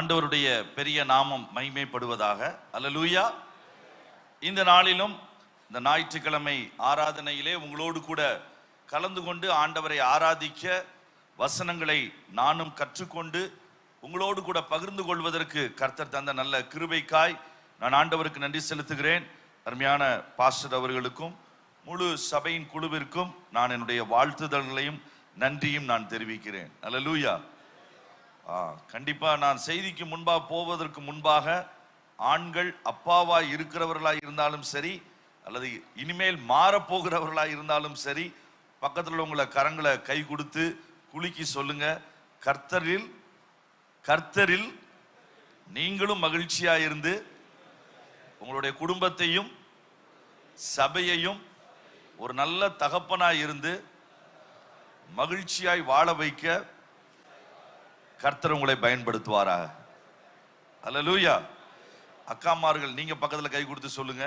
ஆண்டவருடைய பெரிய நாமம் மகிமைப்படுவதாக. அல்லேலூயா. இந்த நாளிலும் இந்த ஞாயிற்றுக்கிழமை ஆராதனையிலே உங்களோடு கூட கலந்து கொண்டு ஆண்டவரை ஆராதிக்க வசனங்களை நானும் கற்றுக்கொண்டு உங்களோடு கூட பகிர்ந்து கொள்வதற்கு கர்த்தர் தந்த நல்ல கிருபைக்காய் நான் ஆண்டவருக்கு நன்றி செலுத்துகிறேன். அருமையான பாஸ்டர் அவர்களுக்கும் முழு சபையின் குழுவிற்கும் நான் என்னுடைய வாழ்த்துதல்களையும் நன்றியும் நான் தெரிவிக்கிறேன். அல்லேலூயா. கண்டிப்பா நான் செய்திக்கு முன்பாக போவதற்கு முன்பாக ஆண்கள் அப்பாவாய் இருக்கிறவர்களாய் இருந்தாலும் சரி, அல்லது இனிமேல் மாறப்போகிறவர்களாய் இருந்தாலும் சரி, பக்கத்தில் உங்களை கரங்களை கை கொடுத்து குலுக்கி சொல்லுங்க, கர்த்தரில் நீங்களும் மகிழ்ச்சியாய் இருந்து உங்களுடைய குடும்பத்தையும் சபையையும் ஒரு நல்ல தகப்பனாய் இருந்து மகிழ்ச்சியாய் வாழ வைக்க கர்த்தர் உங்களை பயன்படுத்துவாராக. அல்லேலூயா. அக்காமார்கள் நீங்க பக்கத்துல கை கொடுத்து சொல்லுங்க.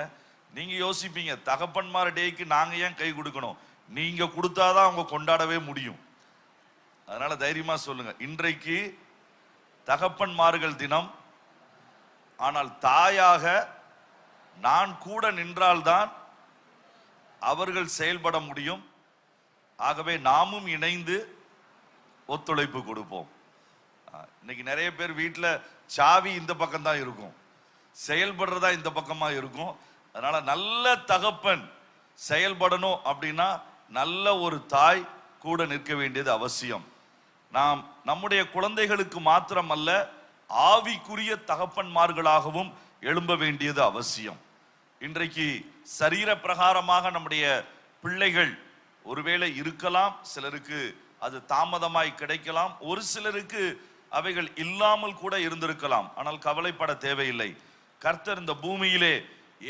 நீங்க யோசிப்பீங்க, தகப்பன்மார் டேக்கு நாங்க ஏன் கை கொடுக்கணும்? நீங்க கொடுத்தாதான் அவங்க கொண்டாடவே முடியும். அதனால தைரியமா சொல்லுங்க, இன்றைக்கு தகப்பன்மார்கள் தினம். ஆனால் தாயாக நான் கூட நின்றால்தான் அவர்கள் செயல்பட முடியும். ஆகவே நாமும் இணைந்து ஒத்துழைப்பு கொடுப்போம். இன்னைக்கு நிறைய பேர் வீட்டில் சாவி இந்த பக்கம் தான் இருக்கும், செயல்படுறதா இந்த பக்கமா இருக்கும். அதனால நல்ல தகப்பன் செயல்படணும் அப்படின்னா நல்ல ஒரு தாய் கூட நிற்க வேண்டியது அவசியம். நாம் நம்முடைய குழந்தைகளுக்கு மாத்திரமல்ல, ஆவிக்குரிய தகப்பன்மார்களாகவும் எழும்ப வேண்டியது அவசியம். இன்றைக்கு சரீர பிரகாரமாக நம்முடைய பிள்ளைகள் ஒருவேளை இருக்கலாம், சிலருக்கு அது தாமதமாய் கிடைக்கலாம், ஒரு சிலருக்கு அவைகள் இல்லாமல் கூட இருந்திருக்கலாம். ஆனால் கவலைப்பட தேவையில்லை. கர்த்தர் இந்த பூமியிலே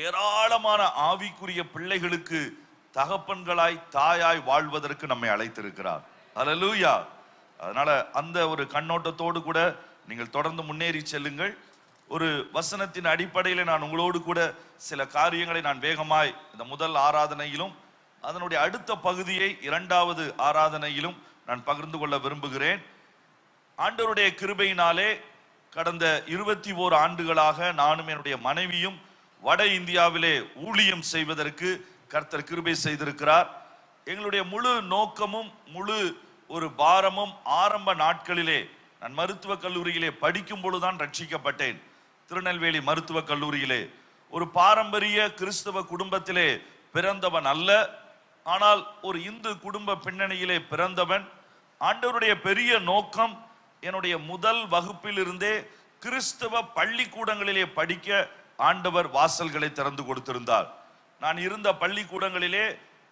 ஏராளமான ஆவிக்குரிய பிள்ளைகளுக்கு தகப்பன்களாய் தாயாய் வாழ்வதற்கு நம்மை அழைத்திருக்கிறார். அல்லேலூயா. அதனால அந்த ஒரு கண்ணோட்டத்தோடு கூட நீங்கள் தொடர்ந்து முன்னேறி செல்லுங்கள். ஒரு வசனத்தின் அடிப்படையில் நான் உங்களோடு கூட சில காரியங்களை நான் வேகமாய் இந்த முதல் ஆராதனையிலும் அதனுடைய அடுத்த பகுதியை இரண்டாவது ஆராதனையிலும் நான் பகிர்ந்து கொள்ள விரும்புகிறேன். ஆண்டவருடைய கிருபையினாலே கடந்த 21 ஆண்டுகளாக நானும் என்னுடைய மனைவியும் வட இந்தியாவிலே ஊழியம் செய்வதற்கு கர்த்தர் கிருபை செய்திருக்கிறார். எங்களுடைய முழு நோக்கமும் முழு ஒரு பாரமும் ஆரம்ப நாட்களிலே நான் மருத்துவக் கல்லூரியிலே படிக்கும் பொழுதுதான் ரட்சிக்கப்பட்டேன். திருநெல்வேலி மருத்துவக் கல்லூரியிலே ஒரு பாரம்பரிய கிறிஸ்தவ குடும்பத்திலே பிறந்தவன் அல்ல, ஆனால் ஒரு இந்து குடும்ப பின்னணியிலே பிறந்தவன். ஆண்டவருடைய பெரிய நோக்கம் என்னுடைய முதல் வகுப்பில் இருந்தே கிறிஸ்தவ பள்ளிக்கூடங்களிலே படிக்க ஆண்டவர் வாசல்களை திறந்து கொடுத்திருந்தார். நான் இருந்த பள்ளிக்கூடங்களிலே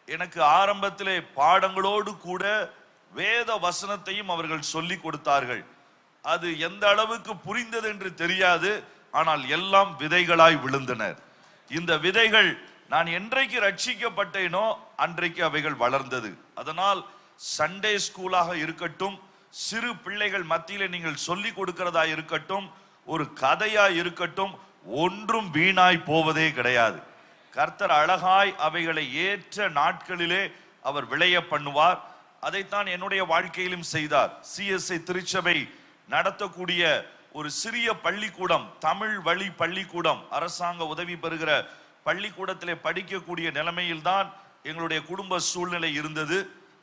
எனக்கு ஆரம்பத்திலே பாடங்களோடு கூட வேத வசனத்தையும் அவர்கள் சொல்லி கொடுத்தார்கள். அது எந்த அளவுக்கு புரிந்தது என்று தெரியாது, ஆனால் எல்லாம் விதைகளாய் விழுந்தனர். இந்த விதைகள் நான் என்றைக்கு ரட்சிக்கப்பட்டேனோ அன்றைக்கு அவைகள் வளர்ந்தது. அதனால் சண்டே ஸ்கூலாக இருக்கட்டும், சிறு பிள்ளைகள் மத்தியிலே நீங்கள் சொல்லி கொடுக்கிறதா இருக்கட்டும், ஒரு கதையா இருக்கட்டும், ஒன்றும் வீணாய் போவதே கிடையாது. கர்த்தர் அழகாய் அவைகளை ஏற்ற நாட்களிலே அவர் விளைய பண்ணுவார். அதைத்தான் என்னுடைய வாழ்க்கையிலும் செய்தார். CSI திருச்சபை நடத்தக்கூடிய ஒரு சிறிய பள்ளிக்கூடம், தமிழ் வழி பள்ளிக்கூடம், அரசாங்க உதவி பெறுகிற பள்ளிக்கூடத்திலே படிக்கக்கூடிய நிலைமையில்தான் எங்களுடைய குடும்ப சூழ்நிலை இருந்தது.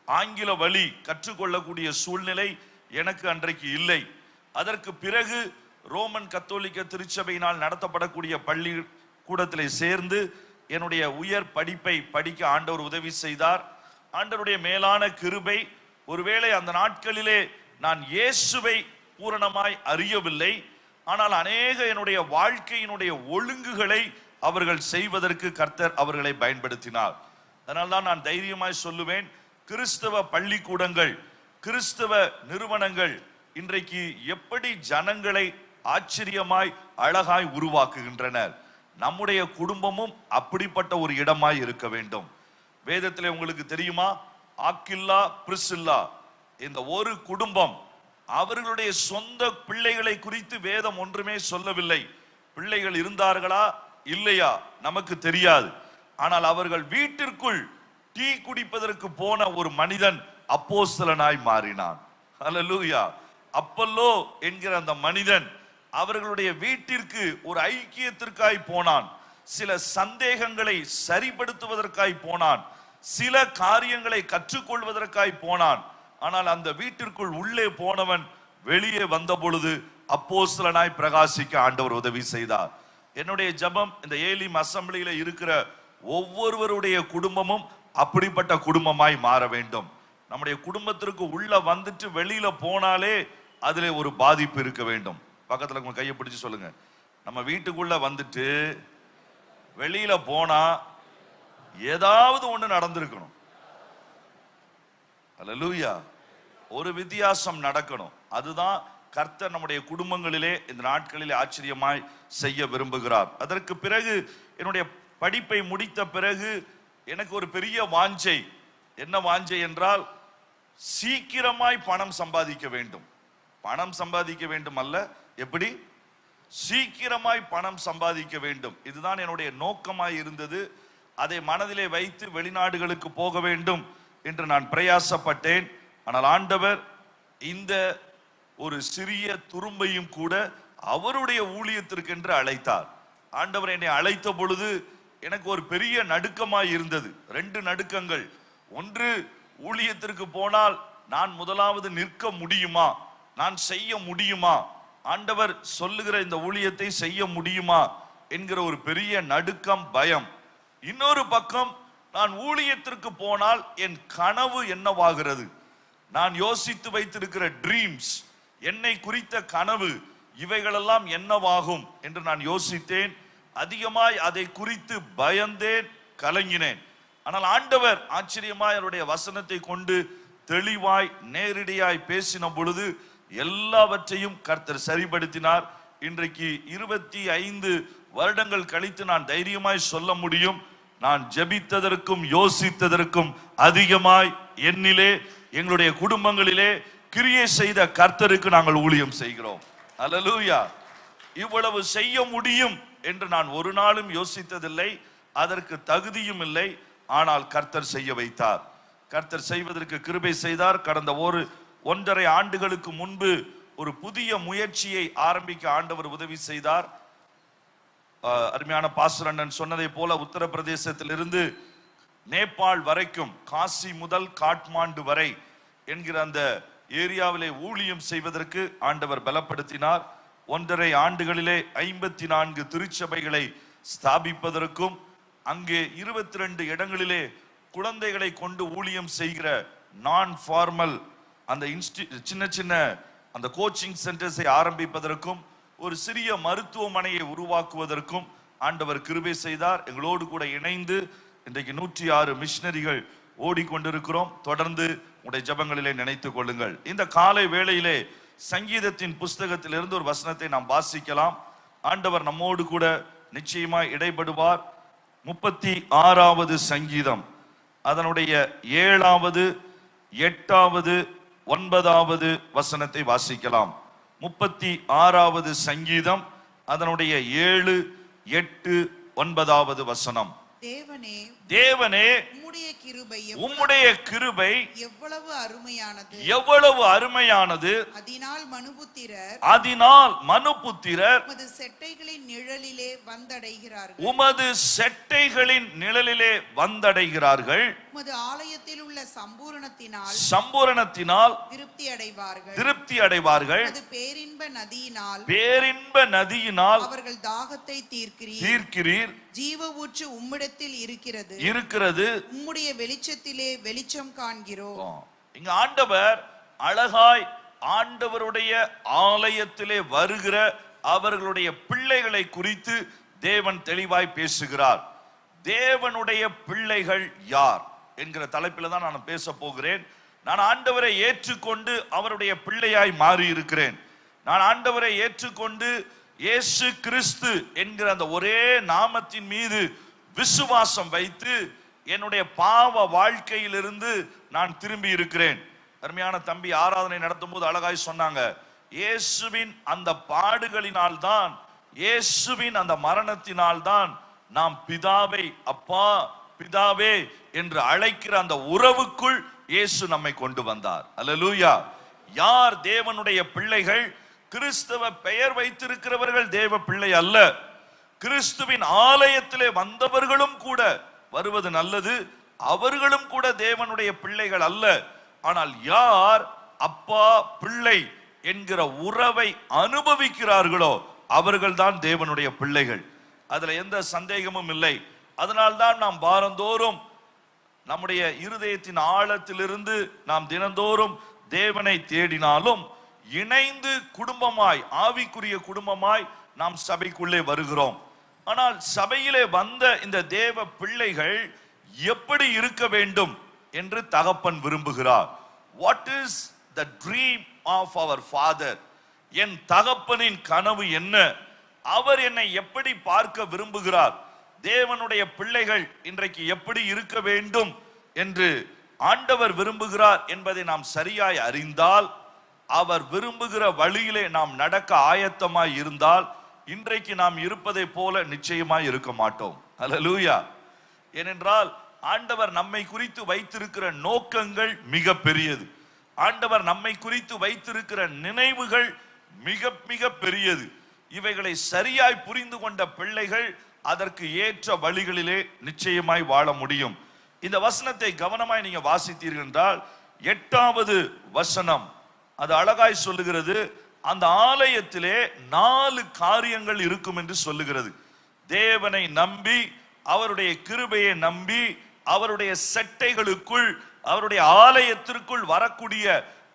ஆங்கில வழி கற்றுக்கொள்ளக்கூடிய சூழ்நிலை எனக்கு அன்றைக்கு இல்லை. அதற்கு பிறகு ரோமன் கத்தோலிக்க திருச்சபையினால் நடத்தப்படக்கூடிய பள்ளிக்கூடத்திலே சேர்ந்து என்னுடைய உயர் படிப்பை படிக்க ஆண்டவர் உதவி செய்தார். ஆண்டவருடைய மேலான கிருபை. ஒருவேளை அந்த நாட்களிலே நான் இயேசுவை பூரணமாய் அறியவில்லை, ஆனால் அநேக என்னுடைய வாழ்க்கையினுடைய ஒழுங்குகளை அவர்கள் செய்வதற்கு கர்த்தர் அவர்களை பயன்படுத்தினார். அதனால்தான் நான் தைரியமாய் சொல்லுவேன், கிறிஸ்தவ பள்ளிக்கூடங்கள், கிறிஸ்தவ நிறுவனங்கள் இன்றைக்கு எப்படி ஜனங்களை ஆச்சரியமாய் அழகாய் உருவாக்குகின்றனர். நம்முடைய குடும்பமும் அப்படிப்பட்ட ஒரு இடமாய் இருக்க வேண்டும். வேதத்திலே உங்களுக்கு தெரியுமா, ஆக்கில்லா பிரிசில்லா இந்த ஒரு குடும்பம், அவர்களுடைய சொந்த பிள்ளைகளை குறித்து வேதம் ஒன்றுமே சொல்லவில்லை. பிள்ளைகள் இருந்தார்களா இல்லையா நமக்கு தெரியாது, ஆனால் அவர்கள் வீட்டிற்குள் டீ குடிப்பதற்கு போன ஒரு மனிதன் அப்போஸ்தலனாய் மாறினான். அல்லேலூயா. அப்பல்லோ என்கிற அந்த மனிதன் அவர்களுடைய வீட்டிற்கு ஒரு ஐக்கியத்திற்காய் போனான், சில சந்தேகங்களை சரிப்படுத்துவதற்காய் போனான், சில காரியங்களை கற்றுக்கொள்வதற்காய் போனான். ஆனால் அந்த வீட்டிற்குள் உள்ளே போனவன் வெளியே வந்த பொழுது அப்போஸ்தலனாய் பிரகாசிக்க ஆண்டவர் உதவி செய்தார். என்னுடைய ஜெபம், இந்த ஏலிம் அசம்பிளியில இருக்கிற ஒவ்வொருவருடைய குடும்பமும் அப்படிப்பட்ட குடும்பமாய் மாற வேண்டும். நம்முடைய குடும்பத்திற்கு உள்ள வந்துட்டு வெளியில போனாலே அதுல ஒரு பாதிப்பு இருக்க வேண்டும். பக்கத்துல உங்க கையை பிடிச்சு சொல்லுங்க, நம்ம வீட்டுக்குள்ள வந்துட்டு வெளியில போனா ஏதாவது ஒண்ணு நடந்திருக்கணும். அல்லேலூயா. ஒரு வித்தியாசம் நடக்கணும். அதுதான் கர்த்தர் நம்முடைய குடும்பங்களிலே இந்த நாட்களிலே ஆச்சரியமாய் செய்ய விரும்புகிறார். அதற்கு பிறகு என்னுடைய படிப்பை முடித்த பிறகு எனக்கு ஒரு பெரிய வாஞ்சை. என்ன வாஞ்சை என்றால், சீக்கிரமாய் பணம் சம்பாதிக்க வேண்டும். பணம் சம்பாதிக்க வேண்டும் அல்ல, எப்படி சீக்கிரமாய் பணம் சம்பாதிக்க வேண்டும். இதுதான் என்னுடைய நோக்கமாய் இருந்தது. அதை மனதிலே வைத்து வெளிநாடுகளுக்கு போக வேண்டும் என்று நான் பிரயாசப்பட்டேன். ஆனால் ஆண்டவர் இந்த ஒரு சிறிய துரும்பையும் கூட அவருடைய ஊழியத்திற்கென்று அழைத்தார். ஆண்டவர் என்னை அழைத்த பொழுது எனக்கு ஒரு பெரிய நடுக்கமாய் இருந்தது. 2 நடுக்கங்கள். ஒன்று, ஊழியத்திற்கு போனால் நான் முதலாவது நிற்க முடியுமா, நான் செய்ய முடியுமா, ஆண்டவர் சொல்லுகிற இந்த ஊழியத்தை செய்ய முடியுமா என்கிற ஒரு பெரிய நடுக்கம், பயம். இன்னொரு பக்கம், நான் ஊழியத்திற்கு போனால் என் கனவு என்னவாகிறது, நான் யோசித்து வைத்திருக்கிற ட்ரீம்ஸ், என்னை குறித்த கனவு, இவைகளெல்லாம் என்னவாகும் என்று நான் யோசித்தேன். அதிகமாய் அதை குறித்து பயந்தேன், கலங்கினேன். ஆனால் ஆண்டவர் ஆச்சரியமாய் அவருடைய வசனத்தை கொண்டு தெளிவாய் நேரடியாய் பேசின பொழுது எல்லாவற்றையும் கர்த்தர் சரிப்படுத்தினார். இன்றைக்கு 25 வருடங்கள் கழித்து நான் தைரியமாய் சொல்ல முடியும், நான் ஜெபித்ததற்கும் யோசித்ததற்கும் அதிகமாய் என்னிலே, எங்களுடைய குடும்பங்களிலே கிரியை செய்த கர்த்தருக்கு நாங்கள் ஊழியம் செய்கிறோம். அல்லேலூயா. இவ்வளவு செய்ய முடியும் என்று நான் ஒரு நாளும் யோசித்ததில்லை, அதற்கு தகுதியும் இல்லை. ஆனால் கர்த்தர் செய்ய வைத்தார். கர்த்தர் செய்வதற்கு கிருபை செய்தார். கடந்த 1.5 ஆண்டுகளுக்கு முன்பு ஒரு புதிய முயற்சியை ஆரம்பிக்க ஆண்டவர் உதவி செய்தார். அருமையான பாஸ்டர் அண்ணன் சொன்னதை போல உத்தரப்பிரதேசத்திலிருந்து நேபாள் வரைக்கும், காசி முதல் காட்மாண்டு வரை என்கிற அந்த ஏரியாவிலே ஊழியம் செய்வதற்கு ஆண்டவர் பலப்படுத்தினார். 1.5 ஆண்டுகளிலே 54 திருச்சபைகளை ஸ்தாபிப்பதற்கும், அங்கே 22 இடங்களிலே குழந்தைகளை கொண்டு ஊழியம் செய்கிற நான் ஃபார்மல் அந்த சின்ன சின்ன அந்த கோச்சிங் சென்டர்ஸை ஆரம்பிப்பதற்கும், ஒரு சிறிய மருத்துவமனையை உருவாக்குவதற்கும் ஆண்டவர் கிருபை செய்தார். எங்களோடு கூட இணைந்து இன்றைக்கு 106 மிஷனரிகள் ஓடிக்கொண்டிருக்கிறோம். தொடர்ந்து உடைய ஜெபங்களிலே நினைத்துக் கொள்ளுங்கள். இந்த காலை வேளையிலே சங்கீதத்தின் புஸ்தகத்திலிருந்து ஒரு வசனத்தை நாம் வாசிக்கலாம். ஆண்டவர் நம்மோடு கூட நிச்சயமாய் இடைபடுவார். 36வது சங்கீதம், அதனுடைய 7வது 8வது 9வது வசனத்தை வாசிக்கலாம். 36வது சங்கீதம், அதனுடைய 7, 8, 9வது வசனம். தேவனே, தேவனே, உம்முடைய கிருபை எவ்வளவு அருமையானது, எவ்வளவு அருமையானது. அதனால் மனுபுத்திரர் உமது செட்டைகளின் நிழலிலே வந்தடைகிறார்கள். உமது செட்டைகளின் நிழலிலே வந்தடைகிறார்கள். உமது ஆலயத்தில் உள்ள சம்பூரணத்தினால் திருப்தி அடைவார்கள். பேரின்ப நதியினால் அவர்கள் தாகத்தை தீர்க்கிறீர். ஜீவ ஊற்று உம்மிடத்தில் இருக்கிறது. உம்முடைய வெளிச்சத்திலே வெளிச்சம் காண்கிறோம். இங்க ஆண்டவர் அழகாய் ஆண்டவருடைய ஆலயத்திலே வருகிற அவர்களுடைய பிள்ளைகளை குறித்து தேவன் தெளிவாய் பேசுகிறார். தேவனுடைய பிள்ளைகள் யார் என்கிற தலைப்பில் தான் நான் பேச போகிறேன். நான் ஆண்டவரை ஏற்றுக்கொண்டு அவருடைய பிள்ளையாய் மாறி இருக்கிறேன். நான் ஆண்டவரை ஏற்றுக்கொண்டு இயேசு கிறிஸ்து என்கிற அந்த ஒரே நாமத்தின் மீது விசுவாசம் வைத்து என்னுடைய பாவ வாழ்க்கையிலிருந்து நான் திரும்பி இருக்கிறேன். அருமையான தம்பி ஆராதனை நடத்தும் போது அழகாய் சொன்னாங்க, இயேசுவின் அந்த பாடுகளினால் தான், இயேசுவின் அந்த மரணத்தினால் தான் நாம் பிதாவை அப்பா பிதாவே என்று அழைக்கிற அந்த உறவுக்குள் இயேசு நம்மை கொண்டு வந்தார். அல்லேலூயா. யார் தேவனுடைய பிள்ளைகள்? கிறிஸ்தவ பெயர் வைத்திருக்கிறவர்கள் தேவ பிள்ளை அல்ல. கிறிஸ்துவின் ஆலயத்திலே வந்தவர்களும் கூட வருவது நல்லது, அவர்களும் கூட தேவனுடைய பிள்ளைகள் அல்ல. ஆனால் யார் அப்பா பிள்ளை என்கிற உறவை அனுபவிக்கிறார்களோ அவர்கள்தான் தேவனுடைய பிள்ளைகள். அதுல எந்த சந்தேகமும் இல்லை. அதனால்தான் நாம் வாரந்தோறும் நம்முடைய இருதயத்தின் ஆழத்திலிருந்து நாம் தினந்தோறும் தேவனை தேடினாலும் இணைந்து குடும்பமாய், ஆவிக்குரிய குடும்பமாய் நாம் சபைக்குள்ளே வருகிறோம். ஆனால் சபையிலே வந்த இந்த தேவ பிள்ளைகள் எப்படி இருக்க வேண்டும் என்று தகப்பன் விரும்புகிறார். What is the dream of our father? என் தகப்பனின் கனவு என்ன? அவர் என்னை எப்படி பார்க்க விரும்புகிறார்? தேவனுடைய பிள்ளைகள் இன்றைக்கு எப்படி இருக்க வேண்டும் என்று ஆண்டவர் விரும்புகிறார் என்பதை நாம் சரியாய் அறிந்தால், அவர் விரும்புகிற வழியிலே நாம் நடக்க ஆயத்தமாய் இருந்தால், இன்றைக்கு நாம் இருப்பதை போல நிச்சயமாய் இருக்க மாட்டோம். அல்லேலூயா. ஏனென்றால் ஆண்டவர் நம்மை குறித்து வைத்திருக்கிற நோக்கங்கள் மிக பெரியது. ஆண்டவர் நம்மை குறித்து வைத்திருக்கிற நினைவுகள் மிக மிக பெரியது. இவைகளை சரியாய் புரிந்து கொண்ட பிள்ளைகள் அதற்கு ஏற்ற வழிகளிலே நிச்சயமாய் வாழ முடியும். இந்த வசனத்தை கவனமாய் நீங்க வாசித்தீர்கள் என்றால் 8வது வசனம் அது அழகாய் சொல்லுகிறது. அந்த ஆலயத்திலே 4 காரியங்கள் இருக்கும் என்று சொல்லுகிறது. தேவனை நம்பி, அவருடைய கிருபையை நம்பி, அவருடைய செட்டைகளுக்குள், அவருடைய ஆலயத்திற்குள் வரக்கூடிய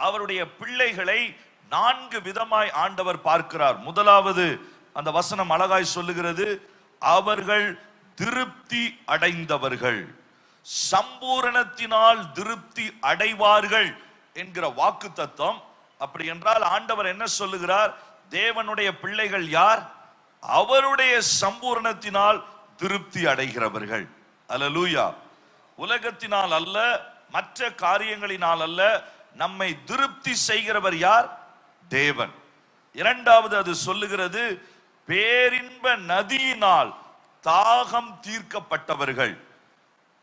அவருடைய பிள்ளைகளை 4 விதமாய் ஆண்டவர் பார்க்கிறார். முதலாவது அந்த வசனம் அழகாய் சொல்லுகிறது, அவர்கள் திருப்தி அடைந்தவர்கள், சம்பூரணத்தினால் திருப்தி அடைவார்கள் என்கிற வாக்கு தத்துவம். அப்படி என்றால் ஆண்டவர் என்ன சொல்லுகிறார்? தேவனுடைய பிள்ளைகள் யார்? அவருடைய சம்பூரணத்தினால் திருப்தி அடைகிறவர்கள். அல்லேலூயா. உலகத்தினால் அல்ல, மற்ற காரியங்களினால் அல்ல, நம்மை திருப்தி செய்கிறவர் யார்? தேவன். இரண்டாவது அது சொல்லுகிறது, பேரின்ப நதியினால் தாகம் தீர்க்கப்பட்டவர்கள்,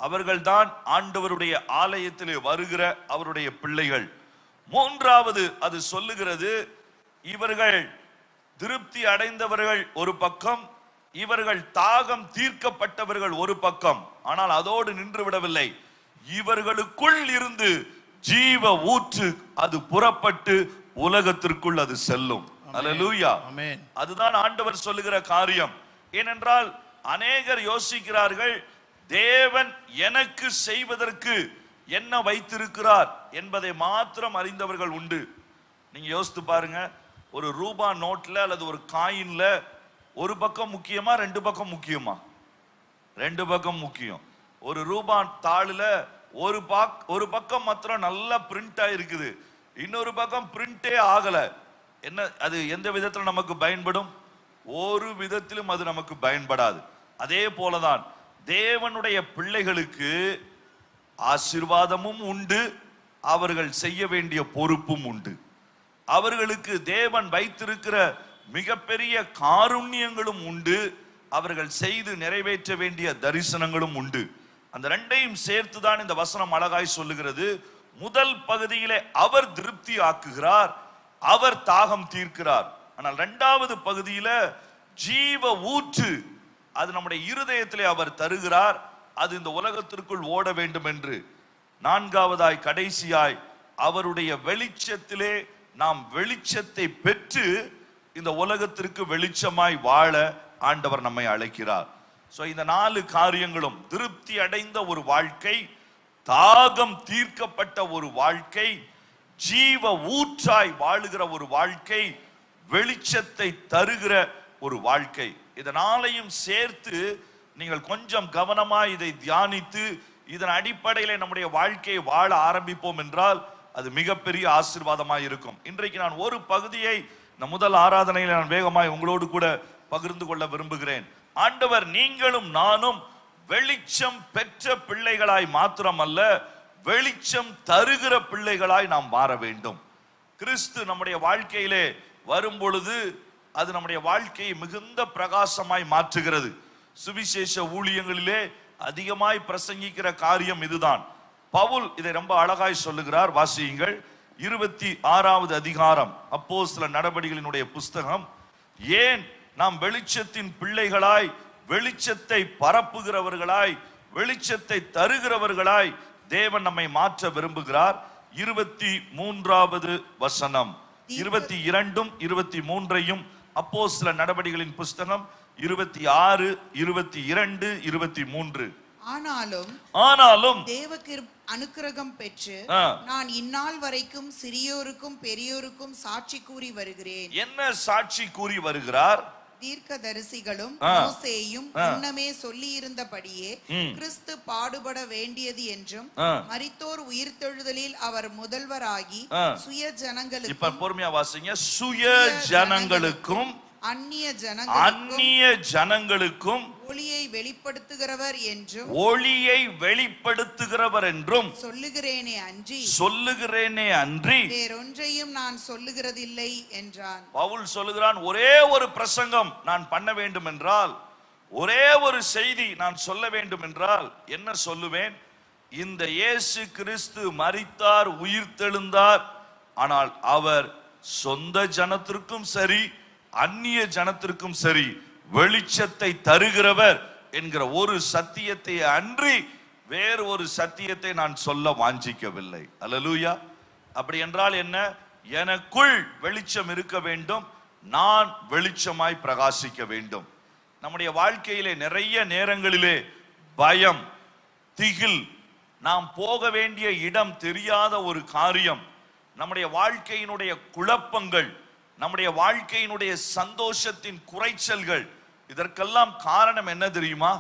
அவர்கள்தான் ஆண்டவருடைய ஆலயத்திலே வருகிற அவருடைய பிள்ளைகள். மூன்றாவது அது சொல்லுகிறது, இவர்கள் திருப்தி அடைந்தவர்கள் ஒரு பக்கம், இவர்கள் தாகம் தீர்க்கப்பட்டவர்கள் ஒரு பக்கம். ஆனால் அதோடு நின்று விடவில்லை, இவர்களுக்குள் இருந்து ஜீவ ஊற்று அது புறப்பட்டு உலகத்திற்குள் அது செல்லும். அல்லேலூயா. அதுதான் ஆண்டவர் சொல்லுகிற காரியம். ஏனென்றால் அநேகர் யோசிக்கிறார்கள், தேவன் எனக்கு செய்வதற்கு என்ன வைத்திருக்கிறார் என்பதை மாத்திரம் அறிந்தவர்கள் உண்டு. நீங்க யோசித்து பாருங்க, ஒரு ரூபா நோட்ல அல்லது ஒரு காயின்ல ஒரு பக்கம் முக்கியமா, 2 பக்கம் முக்கியமா? 2 பக்கம் முக்கியம். ஒரு ரூபா தாளுல ஒரு பக்கம் மாத்திரம் நல்லா பிரிண்ட் ஆயிருக்குது, இன்னொரு பக்கம் பிரிண்டே ஆகல. என்ன அது எந்த விதத்தில் நமக்கு பயன்படும்? ஒரு விதத்திலும் அது நமக்கு பயன்படாது. அதே போலதான் தேவனுடைய பிள்ளைகளுக்கு ஆசீர்வாதமும் உண்டு, அவர்கள் செய்ய வேண்டிய பொறுப்பும் உண்டு. அவர்களுக்கு தேவன் வைத்திருக்கிற மிகப்பெரிய காருண்யங்களும் உண்டு, அவர்கள் செய்து நிறைவேற்ற வேண்டிய தரிசனங்களும் உண்டு. அந்த ரெண்டையும் சேர்த்துதான் இந்த வசனம் அழகாய் சொல்லுகிறது. முதல் பகுதியிலே அவர் திருப்தி ஆக்குகிறார், அவர் தாகம் தீர்க்கிறார். ஆனால் 2வது பகுதியில ஜீவ ஊற்று அது நம்முடைய இருதயத்திலே அவர் தருகிறார், அது இந்த உலகத்திற்குள் ஓட வேண்டும் என்று. 4வதாய் கடைசியாய் அவருடைய வெளிச்சத்திலே நாம் வெளிச்சத்தை பெற்று இந்த உலகத்திற்கு வெளிச்சமாய் வாழ ஆண்டவர் நம்மை அழைக்கிறார். சோ இந்த 4 காரியங்களும், திருப்தி அடைந்த ஒரு வாழ்க்கை, தாகம் தீர்க்கப்பட்ட ஒரு வாழ்க்கை, ஜீவ ஊற்றாய் வாழுகிற ஒரு வாழ்க்கை, வெளிச்சத்தை தருகிற ஒரு வாழ்க்கை, இதனாலையும் சேர்த்து நீங்கள் கொஞ்சம் கவனமாய் இதை தியானித்து இதன் அடிப்படையில் நம்முடைய வாழ்க்கையை வாழ ஆரம்பிப்போம் என்றால் அது மிகப்பெரிய ஆசீர்வாதமாய் இருக்கும். இன்றைக்கு நான் ஒரு பகுதியை இந்த முதல் ஆராதனையில் நான் வேகமாய் உங்களோடு கூட பகிர்ந்து கொள்ள விரும்புகிறேன். ஆண்டவர் நீங்களும் நானும் வெளிச்சம் பெற்ற பிள்ளைகளாய் மாத்திரமல்ல, வெளிச்சம் தருகிற பிள்ளைகளாய் நாம் மாற வேண்டும். கிறிஸ்து நம்முடைய வாழ்க்கையிலே வரும் பொழுது அது நம்முடைய வாழ்க்கையை மிகுந்த பிரகாசமாய் மாற்றுகிறது. சுவிசேஷ ஊழியங்களிலே அதிகமாய் பிரசங்கிக்கிற காரியம் இதுதான். பவுல் இதை ரொம்ப அழகாய் சொல்லுகிறார். வாசியுங்கள் 26வது அதிகாரம் அப்போஸ்தலர் நடபடிகளினுடைய புஸ்தகம். ஏன் நாம் வெளிச்சத்தின் பிள்ளைகளாய், வெளிச்சத்தை பரப்புகிறவர்களாய், வெளிச்சத்தை தருகிறவர்களாய் தேவன் நம்மை மாற்ற விரும்புகிறார்? 23வது வசனம், 22 23 அப்போஸ்தலர் நடபடிகளின் புஸ்தகம் 26, 22, 23. ஆனாலும் தேவ அனுக்கிரகம் பெற்று நான் இந்நாள் வரைக்கும் சிறியோருக்கும் பெரியோருக்கும் சாட்சி கூறி வருகிறேன். என்ன சாட்சி கூறி வருகிறார்? தீர்க்கதரிசிகளும் மோசேயும் முன்னமே சொல்லி இருந்தபடியே கிறிஸ்து பாடுபட வேண்டியது என்றும் மரித்தோர் உயிர்த்தெழுதலில் அவர் முதல்வராகி சுய ஜனங்களுக்கு, இப்ப பொறுமையா வாசிங்க, சுய ஜனங்களுக்கும் அந்நிய ஜனங்களுக்கும் ஒளியை வெளிப்படுத்துகிறவர் என்றும் சொல்லுகிறேனே அன்றி வேறொன்றையும் நான் சொல்லுகிறதில்லை என்றான். பவுல் சொல்லுகிறான், ஒரே ஒரு பிரசங்கம் நான் பண்ண வேண்டும் என்றால், ஒரே ஒரு செய்தி நான் சொல்ல வேண்டும் என்றால் என்ன சொல்லுவேன்? இந்த இயேசு கிறிஸ்து மரித்தார், உயிர்த்தெழுந்தார். ஆனால் அவர் சொந்த ஜனத்திற்கும் சரி, அந்நிய ஜனத்திற்கும் சரி வெளிச்சத்தை தருகிறவர் என்கிற ஒரு சத்தியத்தை அன்றி வேறு ஒரு சத்தியத்தை நான் சொல்ல வாஞ்சிக்கவில்லை. அல்லேலூயா. அப்படி என்றால் என்ன? எனக்குள் வெளிச்சம் இருக்க வேண்டும், நான் வெளிச்சமாய் பிரகாசிக்க வேண்டும். நம்முடைய வாழ்க்கையிலே நிறைய நேரங்களிலே பயம், திகில், நாம் போக வேண்டிய இடம் தெரியாத ஒரு காரியம், நம்முடைய வாழ்க்கையினுடைய குழப்பங்கள், நம்முடைய வாழ்க்கையினுடைய சந்தோஷத்தின் குறைச்சல்கள், இதற்கெல்லாம் காரணம் என்ன தெரியுமா?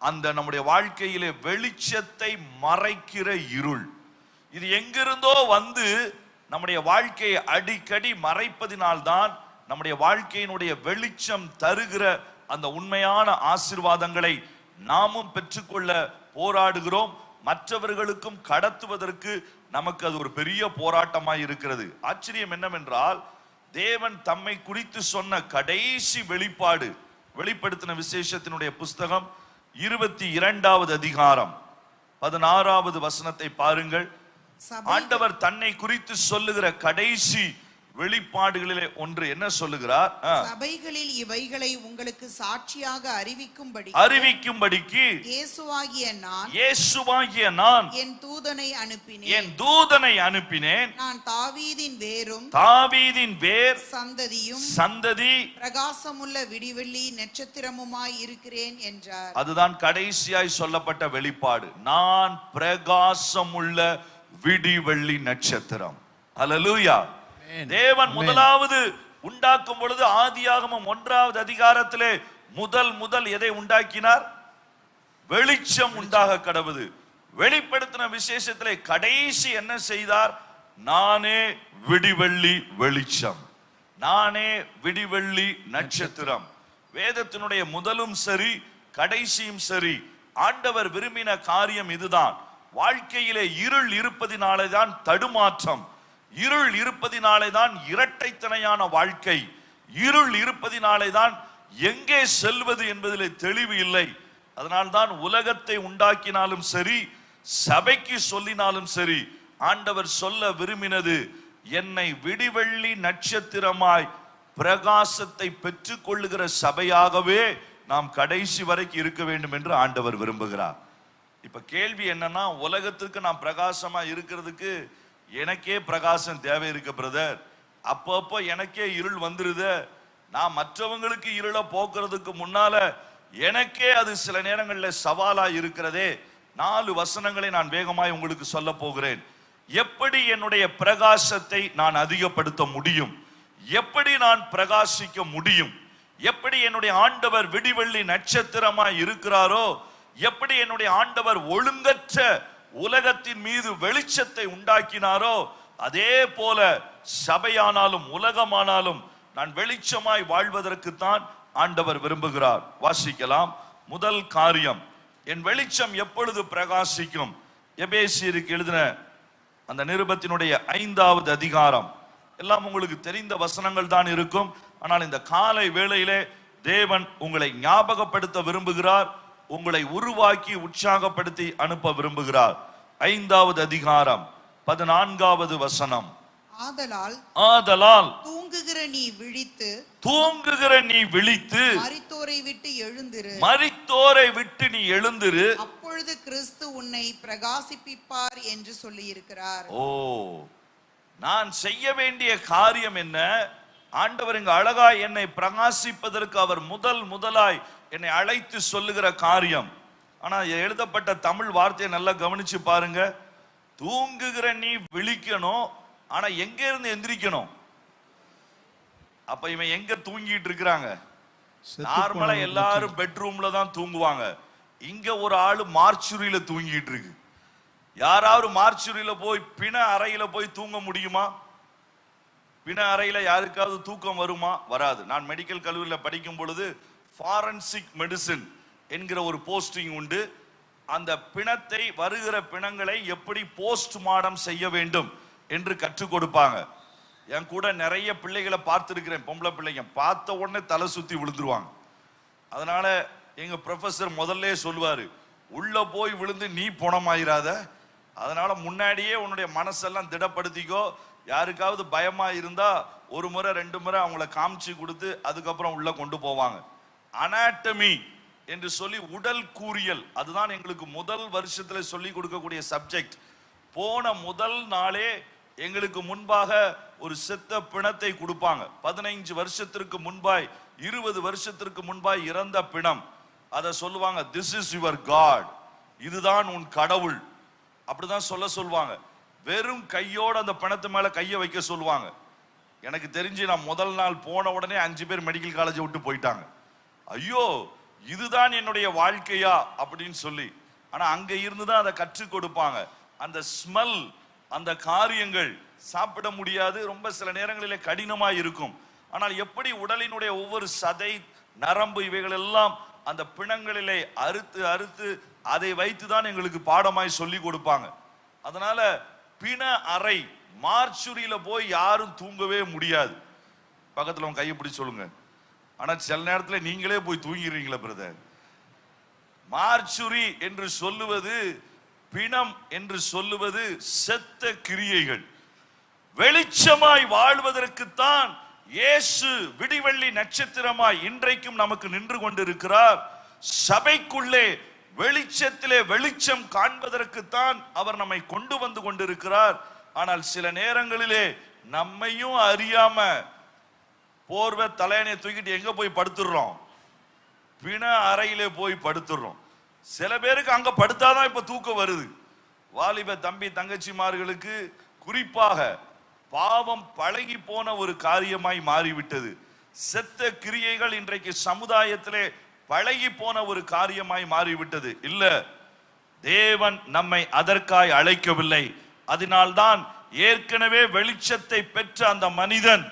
அந்த நம்முடைய வாழ்க்கையிலே வெளிச்சத்தை மறைக்கிற இருள். இது எங்கிருந்தோ வந்து நம்முடைய வாழ்க்கையை அடிக்கடி மறைப்பதினால்தான் நம்முடைய வாழ்க்கையினுடைய வெளிச்சம் தருகிற அந்த உண்மையான ஆசீர்வாதங்களை நாமும் பெற்றுக்கொள்ள போராடுகிறோம். மற்றவர்களுக்கும் கடத்துவதற்கு நமக்கு அது ஒரு பெரிய போராட்டமாய் இருக்கிறது. ஆச்சரியம் என்னவென்றால், தேவன் தம்மை குறித்து சொன்ன கடைசி வெளிப்பாடு, வெளிப்படுத்தின விசேஷத்தினுடைய புஸ்தகம் 22வது அதிகாரம் 16வது வசனத்தை பாருங்கள். ஆண்டவர் தன்னை குறித்து சொல்லுகிற கடைசி வெளிப்பாடுகளிலே ஒன்று என்ன சொல்லுகிறார்? சபைகளில் இவைகளை உங்களுக்கு சாட்சியாக அறிவிக்கும்படிக்கு இயேசுவாகிய நான் என் தூதனை அனுப்பினேன். நான் தாவீதின் வேர் சந்ததி பிரகாசமுள்ள விடிவெள்ளி நட்சத்திரமுமாய் இருக்கிறேன் என்றார். அதுதான் கடைசியாய் சொல்லப்பட்ட வெளிப்பாடு. நான் பிரகாசமுள்ள விடிவெள்ளி நட்சத்திரம். அல்லேலூயா. தேவன் முதலாவது உண்டாக்கும் பொழுது ஆதியாகமம் 1வது அதிகாரத்திலே முதல் எதை உண்டாக்கினார்? வெளிச்சம் உண்டாக கடவுது. வெளிப்படுத்தின விசேஷத்திலே கடைசி என்ன செய்தார்? நானே விடிவெள்ளி வெளிச்சம், நானே விடிவெள்ளி நட்சத்திரம். வேதத்தினுடைய முதலும் சரி, கடைசியும் சரி, ஆண்டவர் விரும்பின காரியம் இதுதான். வாழ்க்கையிலே இருள் இருப்பதினாலே தான் தடுமாற்றம், இருள் இருப்பதினாலே தான் இரட்டைத்தனையான வாழ்க்கை, இருள் இருப்பதினாலே தான் எங்கே செல்வது என்பதிலே தெளிவு இல்லை. அதனால்தான் உலகத்தை உண்டாக்கினாலும் சரி, சபைக்கு சொல்லினாலும் சரி, ஆண்டவர் சொல்ல விரும்பினது, என்னை விடிவெள்ளி நட்சத்திரமாய் பிரகாசத்தை பெற்றுக் கொள்ளுகிற சபையாகவே நாம் கடைசி வரைக்கும் இருக்க வேண்டும் என்று ஆண்டவர் விரும்புகிறார். இப்ப கேள்வி என்னன்னா, உலகத்துக்கு நாம் பிரகாசமா இருக்கிறதுக்கு எனக்கே பிரகாசம் தேவை இருக்கு பிரதர். அப்பப்போ எனக்கே இருள் வந்துருது. நான் மற்றவங்களுக்கு இருளை போக்குறதுக்கு முன்னால எனக்கே அது சில நேரங்களில் சவாலா இருக்கிறதே. 4 வசனங்களை நான் வேகமாய் உங்களுக்கு சொல்ல போகிறேன். எப்படி என்னுடைய பிரகாசத்தை நான் அதிகப்படுத்த முடியும், எப்படி நான் பிரகாசிக்க முடியும், எப்படி என்னுடைய ஆண்டவர் விடிவெள்ளி நட்சத்திரமாய் இருக்கிறாரோ, எப்படி என்னுடைய ஆண்டவர் ஒழுங்கற்ற உலகத்தின் மீது வெளிச்சத்தை உண்டாக்கினாரோ, அதே போல சபையானாலும் உலகமானாலும் நான் வெளிச்சமாய் வாழ்வதற்கு தான் ஆண்டவர் விரும்புகிறார். வாசிக்கலாம். முதல் காரியம், என் வெளிச்சம் எப்பொழுது பிரகாசிக்கும்? எபேசியருக்கு எழுதின அந்த நிருபத்தினுடைய 5வது அதிகாரம். எல்லாம் உங்களுக்கு தெரிந்த வசனங்கள் தான் இருக்கும். ஆனால் இந்த காலை வேளையிலே தேவன் உங்களை ஞாபகப்படுத்த விரும்புகிறார், உங்களை உருவாக்கி உற்சாகப்படுத்தி அனுப்ப விரும்புகிறார். 5வது அதிகாரம் 14வது வசனம். ஆதலால் தூங்குகிற நீ விழித்து மரித்தோரை விட்டு நீ எழுந்திரு, அப்பொழுது கிறிஸ்து உன்னை பிரகாசிப்பிப்பார் என்று சொல்லி இருக்கிறார். ஓ, நான் செய்ய வேண்டிய காரியம் என்ன? ஆண்டவர் இங்கு அழகாய் என்னை பிரகாசிப்பதற்கு அவர் முதலாய் என்னை அழைத்து சொல்லுகிற காரியம். ஆனா எழுதப்பட்ட தமிழ் வார்த்தையை நல்லா கவனிச்சு பாருங்க. தூங்குகிற நீ விழிக்கணும், ஆனா எங்க இருந்து எந்திரிக்கணும்? அப்ப இவன் எங்க தூங்கிட்டு இருக்கிறாங்க? நார்மலா எல்லாரும் பெட்ரூம்ல தான் தூங்குவாங்க. இங்க ஒரு ஆளு மார்ச்சுரியில தூங்கிட்டு இருக்கு. யாராவது மார்ச்சுரியில போய் பிண அறையில போய் தூங்க முடியுமா? பிண அறையில யாருக்காவது தூக்கம் வருமா? வராது. நான் மெடிக்கல் கல்லூரியில் படிக்கும் பொழுது ஃபாரன்சிக் மெடிசின் என்கிற ஒரு போஸ்டிங் உண்டு. அந்த பிணத்தை, வருகிற பிணங்களை எப்படி போஸ்ட்மார்டம் செய்ய வேண்டும் என்று கற்றுக் கொடுப்பாங்க. என் கூட நிறைய பிள்ளைகளை பார்த்துருக்கிறேன். பொம்பளை பிள்ளைங்க பார்த்த உடனே தலை சுத்தி விழுந்துருவாங்க. அதனால எங்க ப்ரொஃபசர் முதல்ல சொல்லுவாரு, உள்ள போய் விழுந்து நீ பணமாயிராத, அதனால முன்னாடியே உன்னுடைய மனசெல்லாம் திடப்படுத்திக்கோ. யாருக்காவது பயமா இருந்தா ஒரு முறை 2 முறை அவங்கள காமிச்சு கொடுத்து அதுக்கப்புறம் உள்ள கொண்டு போவாங்க. அனாட்டமி என்று சொல்லி உடல் கூறியல், அதுதான் எங்களுக்கு முதல் வருஷத்துல சொல்லி கொடுக்கக்கூடிய சப்ஜெக்ட். போன முதல் நாளே எங்களுக்கு முன்பாக ஒரு செத்த பிணத்தை கொடுப்பாங்க. 15 வருஷத்திற்கு முன்பாய், 20 வருஷத்திற்கு முன்பாய் இறந்த பிணம். அதை சொல்லுவாங்க, திஸ் இஸ் யுவர் காட், இதுதான் உன் கடவுள், அப்படிதான் சொல்லுவாங்க. வெறும் கையோட அந்த பிணத்து மேல கையை வைக்க சொல்லுவாங்க. எனக்கு தெரிஞ்சு நான் முதல் நாள் போன உடனே 5 பேர் மெடிக்கல் காலேஜை விட்டு போயிட்டாங்க. ஐயோ, இதுதான் என்னுடைய வாழ்க்கையா அப்படின்னு சொல்லி. ஆனா அங்க இருந்துதான் அதை கற்றுக் கொடுப்பாங்க. அந்த ஸ்மெல், அந்த காரியங்கள் சாப்பிட முடியாது, ரொம்ப சில நேரங்களிலே கடினமா இருக்கும். ஆனால் எப்படி உடலினுடைய ஒவ்வொரு சதை, நரம்பு இவைகள் எல்லாம் அந்த பிணங்களிலே அறுத்து அறுத்து அதை வைத்துதான் எங்களுக்கு பாடமாய் சொல்லி கொடுப்பாங்க. அதனால பிண அறை, மார்ச்சுரியில போய் யாரும் தூங்கவே முடியாது. பக்கத்துல உங்க கையை பிடிச்சு சொல்லுங்க. ஆனா சில நேரத்துல நீங்களே போய் தூங்கிறீங்களா பிரதர்? மார்ச்சுரி என்று சொல்லுவது, பிணம் என்று சொல்லுவது செத்த கிரியைகள். வெளிச்சமாய் வாழ்வதற்குத்தான் இயேசு விடிவெள்ளி நட்சத்திரமாய் இன்றைக்கும் நமக்கு நின்று கொண்டிருக்கிறார். சபைக்குள்ளே வெளிச்சத்திலே வெளிச்சம் காண்பதற்குத்தான் அவர் நம்மை கொண்டு வந்து கொண்டிருக்கிறார். ஆனால் சில நேரங்களிலே நம்மையும் அறியாம போர்வை தலையணையை தூக்கிட்டு எங்க போய் படுத்துடுறோம்? பிண அறையிலே போய் படுத்துடுறோம். சில பேருக்கு அங்க படுத்தாதான் இப்ப தூக்கம் வருது. வாலிப தம்பி தங்கச்சிமார்களுக்கு குறிப்பாக பாவம் பழகி போன ஒரு காரியமாய் மாறிவிட்டது. செத்த கிரியைகள் இன்றைக்கு சமுதாயத்திலே பழகி போன ஒரு காரியமாய் மாறிவிட்டது. இல்ல, தேவன் நம்மை அதற்காய் அழைக்கவில்லை. அதனால்தான் ஏற்கனவே வெளிச்சத்தை பெற்ற அந்த மனிதன்,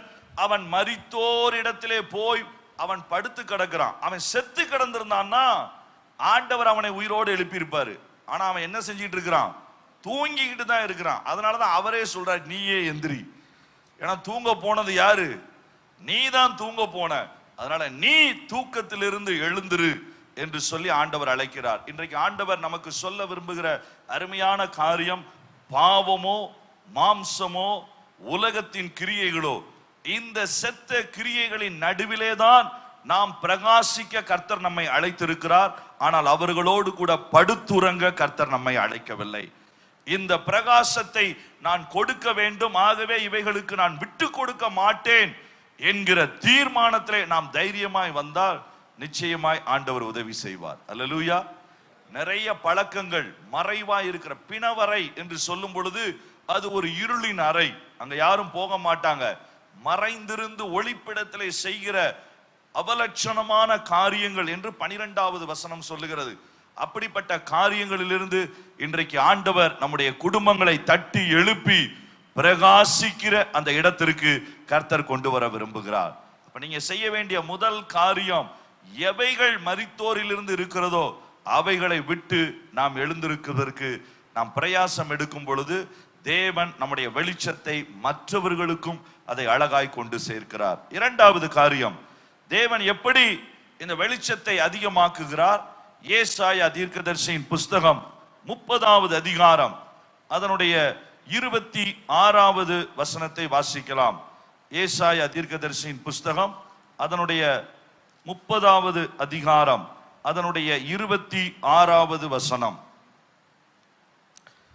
அவன் மரித்தோரிடத்திலே போய் அவன் படுத்து கிடக்கிறான். அவன் செத்து கிடந்திருந்தான்னா ஆண்டவர் அவனை உயிரோடு எழுப்பியிருப்பாரு. ஆனா அவன் என்ன செஞ்சிட்டு இருக்கிறான்? தூங்கிக்கிட்டு தான் இருக்கிறான். அதனாலதான் அவரே சொல்றார், நீயே எந்திரி. ஏன்னா தூங்க போனது யாரு? நீ தான் தூங்க போன. அதனால நீ தூக்கத்திலிருந்து எழுந்திரு என்று சொல்லி ஆண்டவர் அழைக்கிறார். இன்றைக்கு ஆண்டவர் நமக்கு சொல்ல விரும்புகிற அருமையான காரியம், பாவமோ மாம்சமோ உலகத்தின் கிரியைகளோ, இந்த செத்த கிரியைகளின் நடுவிலே தான் நாம் பிரகாசிக்க கர்த்தர் நம்மை அழைத்திருக்கிறார். ஆனால் அவர்களோடு கூட படுத்துறங்க கர்த்தர் நம்மை அழைக்கவில்லை. இந்த பிரகாசத்தை நான் கொடுக்க வேண்டும், ஆகவே இவைகளுக்கு நான் விட்டு கொடுக்க மாட்டேன் என்கிற தீர்மானத்திலே நாம் தைரியமாய் வந்தால் நிச்சயமாய் ஆண்டவர் உதவி செய்வார். அல்லேலூயா. நிறைய பழக்கங்கள் மறைவாய் இருக்கிற பிணவறை என்று சொல்லும் பொழுது அது ஒரு இருளின் அறை. அங்க யாரும் போக மாட்டாங்க. மறைந்திருந்து ஒளிப்பிடத்திலே செய்கிற அவலட்சணமான காரியங்கள் என்று 12வது வசனம் சொல்லுகிறது. அப்படிப்பட்ட காரியங்களிலிருந்து இன்றைக்கு ஆண்டவர் நம்முடைய குடும்பங்களை தட்டி எழுப்பி பிரகாசிக்கிற அந்த இடத்திற்கு கர்த்தர் கொண்டு வர விரும்புகிறார். அப்ப நீங்க செய்ய வேண்டிய முதல் காரியம், எவைகள் மரித்தோரிலிருந்து இருக்கிறதோ அவைகளை விட்டு நாம் எழுந்திருக்கிறதற்கு நாம் பிரயாசம் எடுக்கும் பொழுது தேவன் நம்முடைய வெளிச்சத்தை மற்றவர்களுக்கும் அதை அழகாய் கொண்டு சேர்க்கிறார். 2வது காரியம், தேவன் எப்படி இந்த வெளிச்சத்தை அதிகமாக்குகிறார்? ஏசாயா தீர்க்கதரிசியின் புஸ்தகம் 30வது அதிகாரம் அதனுடைய 26வது வசனத்தை வாசிக்கலாம். ஏசாயா தீர்க்கதரிசியின் புஸ்தகம் அதனுடைய 30வது அதிகாரம் அதனுடைய 26வது வசனம்.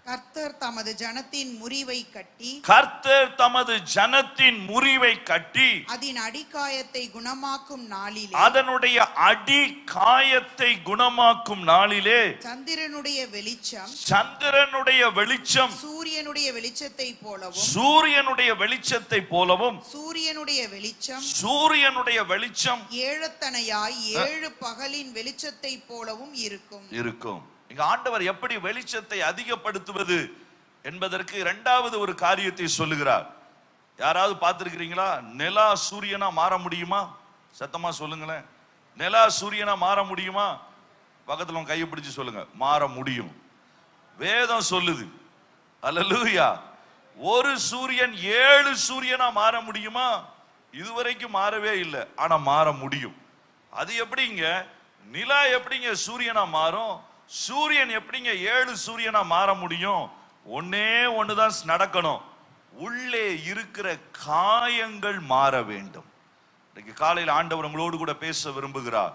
கர்த்தர் தமது ஜனத்தின் முறிவை கட்டி, கர்த்தர் தமது ஜனத்தின் முறிவை கட்டி, அதன் அடிக்காயத்தை குணமாக்கும் நாளிலே, அதனுடைய அடிக்காயத்தை குணமாக்கும் நாளிலே, சந்திரனுடைய வெளிச்சம், சந்திரனுடைய வெளிச்சம் சூரியனுடைய வெளிச்சத்தை போலவும், சூரியனுடைய வெளிச்சத்தை போலவும், சூரியனுடைய வெளிச்சம், சூரியனுடைய வெளிச்சம் ஏழத்தனையாய் 7 பகலின் வெளிச்சத்தை போலவும் இருக்கும். இங்க ஆண்டவர் எப்படி வெளிச்சத்தை அதிகப்படுத்துவது என்பதற்கு இரண்டாவது ஒரு காரியத்தை சொல்லுகிறார். யாராவது பார்த்திருக்கிறீங்களா? நிலா சூரியனா மாற முடியுமா? சத்தமா சொல்லுங்களேன். நிலா சூரியனா மாற முடியுமா? பக்கத்துல கையை பிடிச்சு சொல்லுங்க. மாற முடியும். வேதம் சொல்லுது. அல்லேலூயா. ஒரு சூரியன் 7 சூரியனா மாற முடியுமா? இதுவரைக்கும் மாறவே இல்லை. ஆனா மாற முடியும். அது எப்படிங்க? நிலா எப்படிங்க சூரியனா மாறும்? சூரியன் எப்படிங்க 7 சூரியனா மாற முடியும்? ஒன்னே ஒண்ணுதான் நடக்கணும். உள்ளே இருக்கிற காயங்கள் மாற வேண்டும். இன்னைக்கு காலையில் ஆண்டவர் உங்களோடு கூட பேச விரும்புகிறார்.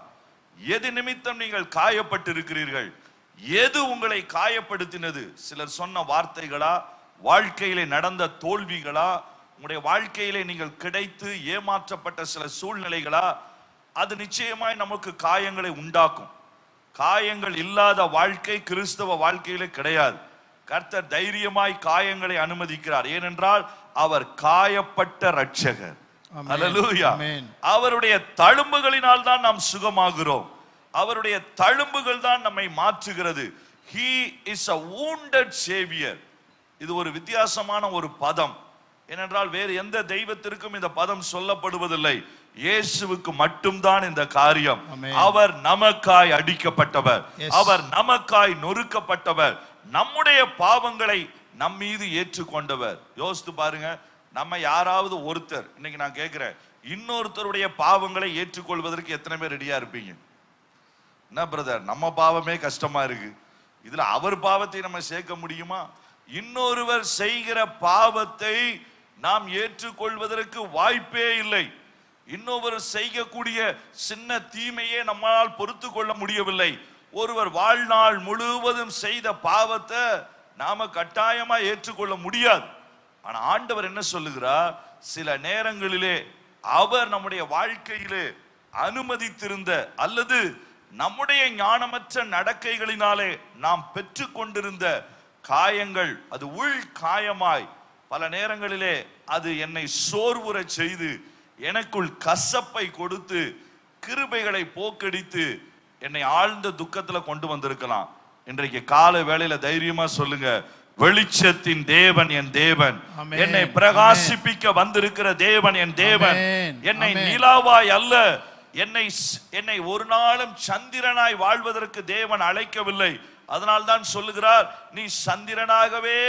எது நிமித்தம் நீங்கள் காயப்பட்டு இருக்கிறீர்கள்? எது உங்களை காயப்படுத்தினது? சிலர் சொன்ன வார்த்தைகளா? வாழ்க்கையிலே நடந்த தோல்விகளா? உங்களுடைய வாழ்க்கையிலே நீங்கள் கிடைத்து ஏமாற்றப்பட்ட சில சூழ்நிலைகளா? அது நிச்சயமாய் நமக்கு காயங்களை உண்டாக்கும். காயங்கள் இல்லாத வாழ்க்கை கிறிஸ்தவ வாழ்க்கையிலே கிடையாது. கர்த்தர் தைரியமாய் காயங்களை அனுமதிக்கிறார். ஏனென்றால் அவர் காயப்பட்ட இரட்சகர். அல்லேலூயா. அவருடைய தழும்புகளினால் தான் நாம் சுகமாகிறோம். அவருடைய தழும்புகள் தான் நம்மை மாற்றுகிறது. He is a wounded savior. இது ஒரு வித்தியாசமான ஒரு பதம். ஏனென்றால் வேறு எந்த தெய்வத்திற்கும் இந்த பதம் சொல்லப்படுவதில்லை. இயேசுவுக்கு மட்டும்தான் இந்த காரியம். அவர் நமக்காய் அடிக்கப்பட்டவர், அவர் நமக்காய் நொறுக்கப்பட்டவர், நம்முடைய பாவங்களை நம் மீது ஏற்றுக்கொண்டவர். யோசித்து பாருங்க. நம்ம யாராவது ஒருத்தர், இன்னைக்கு நான் கேட்கிறேன், இன்னொருத்தருடைய பாவங்களை ஏற்றுக்கொள்வதற்கு எத்தனை பேர் ரெடியா இருப்பீங்க? என்ன பிரதர், நம்ம பாவமே கஷ்டமா இருக்கு, இதுல அவர் பாவத்தை நம்ம சேர்க்க முடியுமா? இன்னொருவர் செய்கிற பாவத்தை நாம் ஏற்றுக்கொள்வதற்கு வாய்ப்பே இல்லை. இன்னொருவர் செய்யக்கூடிய சின்ன தீமையே நம்மால் பொறுத்து கொள்ள முடியவில்லை. ஒருவர் வாழ்நாள் முழுவதும் செய்த பாவத்தை நாம கட்டாயமா ஏற்றுக்கொள்ள முடியாது. ஆனா ஆண்டவர் என்ன சொல்லுகிறார்? சில நேரங்களிலே அவர் நம்முடைய வாழ்க்கையிலே அனுமதித்திருந்த அல்லது நம்முடைய ஞானமற்ற நடக்கைகளினாலே நாம் பெற்று கொண்டிருந்த காயங்கள், அது உள் காயமாய் பல நேரங்களிலே அது என்னை சோர்வுற செய்து, எனக்குள் கசப்பை கொடுத்து, கிருபைகளை போக்கடித்து என்னை ஆழ்ந்த துக்கத்துல கொண்டு வந்திருக்கலாம். இன்றைக்கு காலை வேளையில தைரியமா சொல்லுங்க, வெளிச்சத்தின் தேவன் என் தேவன், என்னை பிரகாசிப்பிக்க வந்திருக்கிற தேவன் என் தேவன், என்னை நிலாவாய் அல்ல, என்னை ஒரு நாளும் சந்திரனாய் வாழ்வதற்கு தேவன் அழைக்கவில்லை. அதனால்தான் சொல்லுகிறார், நீ சந்திரனாகவே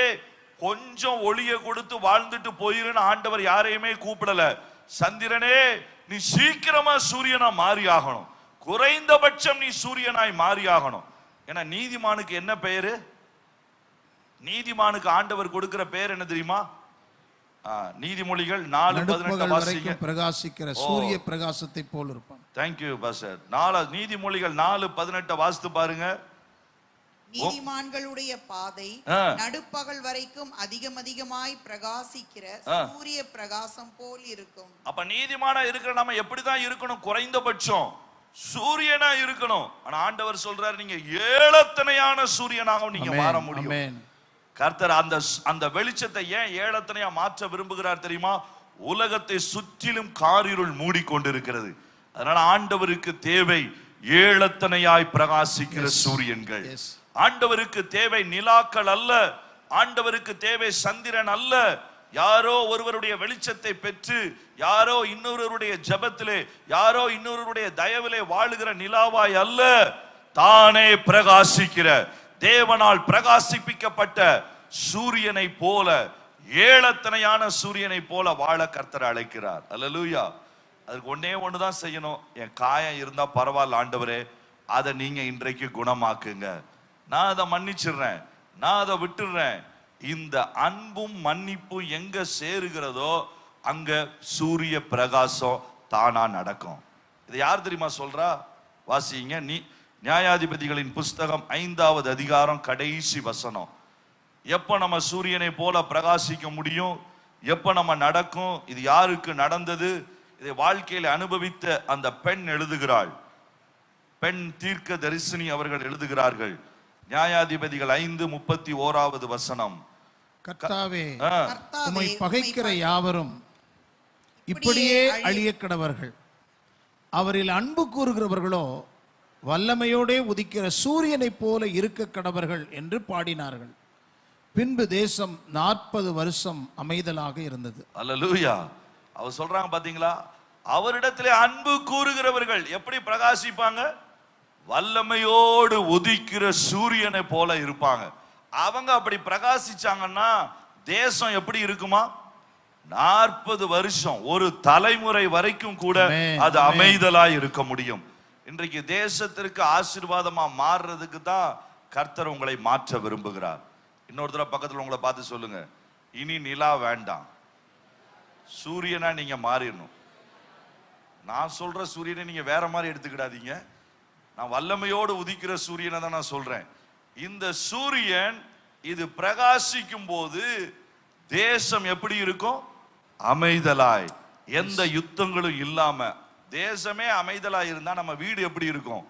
கொஞ்சம் ஒளிய கொடுத்து வாழ்ந்துட்டு போயிருன்னு ஆண்டவர் யாரையுமே கூப்பிடல. சந்திரனே, நீ சீக்கிரமா சூரியனா மாறி ஆகணும், குறைந்தபட்சம் நீ சூரியனாய் மாறி ஆகணும். ஏன்னா நீதிமானுக்கு என்ன பெயரு? நீதிமானுக்கு ஆண்டவர் கொடுக்கிற பெயர் என்ன தெரியுமா? நீதிமொழிகள் 4:18 பிரகாசிக்கிற சூரிய பிரகாசத்தை போல் இருப்பான். Thank you pastor. நீதிமொழிகள் 4:18 வாசித்து பாருங்க. நீதிமான்களுடைய பாதை நடுப்பகல் வரைக்கும் அதிகமாய் பிரகாசிக்கிற சூரிய பிரகாசம் போல் இருக்கும். அப்ப நீதிமானா இருக்கிற நம்ம எப்படிதான் இருக்கணும்? குறைந்தபட்சம் சூரியனா இருக்கணும். ஆனா ஆண்டவர் சொல்றாரு, நீங்க ஏழத்தனையான சூரியனாக நீங்க மாற முடியும். கர்த்தர் அந்த வெளிச்சத்தை ஏன் ஏழத்தனையா மாற்ற விரும்புகிறார் தெரியுமா? உலகத்தை சுற்றிலும் காரிருள் மூடிக்கொண்டிருக்கிறது. அதனால ஆண்டவருக்கு தேவை ஏழத்தனையாய் பிரகாசிக்கிற சூரியன்கள். ஆண்டவருக்கு தேவை நிலாக்கள் அல்ல, ஆண்டவருக்கு தேவை சந்திரன் அல்ல. யாரோ ஒருவருடைய வெளிச்சத்தை பெற்று, யாரோ இன்னொருவருடைய ஜெபத்திலே, யாரோ இன்னொருவருடைய தயவிலே வாழுகிற நிலாவாய் அல்ல, தானே பிரகாசிக்கிற தேவனால் பிரகாசிப்பிக்கப்பட்ட சூரியனை போல, ஏழத்தனையான சூரியனை போல வாழ கர்த்தர் அழைக்கிறார். அல்லேலூயா. அதுக்கு ஒன்னே ஒண்ணுதான் செய்யணும். என் காயம் இருந்தா பரவாயில்ல ஆண்டவரே, அதை நீங்க இன்றைக்கு குணமாக்குங்க. நான் அதை மன்னிச்சிடுறேன், நான் அதை விட்டுடுறேன். இந்த அன்பும் மன்னிப்பும் எங்க சேருகிறதோ அங்க சூரிய பிரகாசம் தானா நடக்கும். இது யார் தெரியுமா சொல்றா? வாசிங்க. நியாயாதிபதிகளின் புஸ்தகம் 5வது அதிகாரம் கடைசி வசனம். எப்ப நம்ம சூரியனை போல பிரகாசிக்க முடியும்? எப்ப நம்ம நடக்கும்? இது யாருக்கு நடந்தது? இதை வாழ்க்கையில் அனுபவித்த அந்த பெண் எழுதுகிறாள். பெண் தீர்க்க தரிசினி அவர்கள் எழுதுகிறார்கள். நியாயாதிபதிகள் 5:31வது வசனம். கர்த்தாவே, உம்மை பகைக்கிற யாவரும் இப்படியே அழிய கடவர்கள். அவரில் அன்பு கூறுகிறவர்களோ வல்லமையோடே உதிக்கிற சூரியனை போல இருக்க கடவர்கள் என்று பாடினார்கள். பின்பு தேசம் 40 வருஷம் அமைதலாக இருந்தது. அல்லேலூயா. அவர் சொல்றாங்க பாத்தீங்களா, அவரிடத்திலே அன்பு கூறுகிறவர்கள் எப்படி பிரகாசிப்பாங்க? வல்லமையோடு உதிக்கிற சூரியனை போல இருப்பாங்க. அவங்க அப்படி பிரகாசிச்சாங்கன்னா தேசம் எப்படி இருக்குமா? 40 வருஷம், ஒரு தலைமுறை வரைக்கும் கூட அது அமைதலாய் இருக்க முடியும். இன்றைக்கு தேசத்திற்கு ஆசீர்வாதமா மாறுறதுக்கு தான் கர்த்தர் உங்களை மாற்ற விரும்புகிறார். இன்னொரு தடவை பக்கத்துல உங்களை பார்த்து சொல்லுங்க, இனி நிலா வேண்டாம், சூரியனா நீங்க மாறிடணும். நான் சொல்ற சூரியனை நீங்க வேற மாதிரி எடுத்துக்கிடாதீங்க. நான் வல்லமையோடு உதிக்கிற சூரியனை தான் நான் சொல்றேன். இந்த சூரியன் இது பிரகாசிக்கும் போது தேசம் எப்படி இருக்கும்? அமைதலாய், எந்த யுத்தங்களும் இல்லாம தேசமே அமைதலாய் இருந்தா நம்ம வீடு எப்படி இருக்கும்?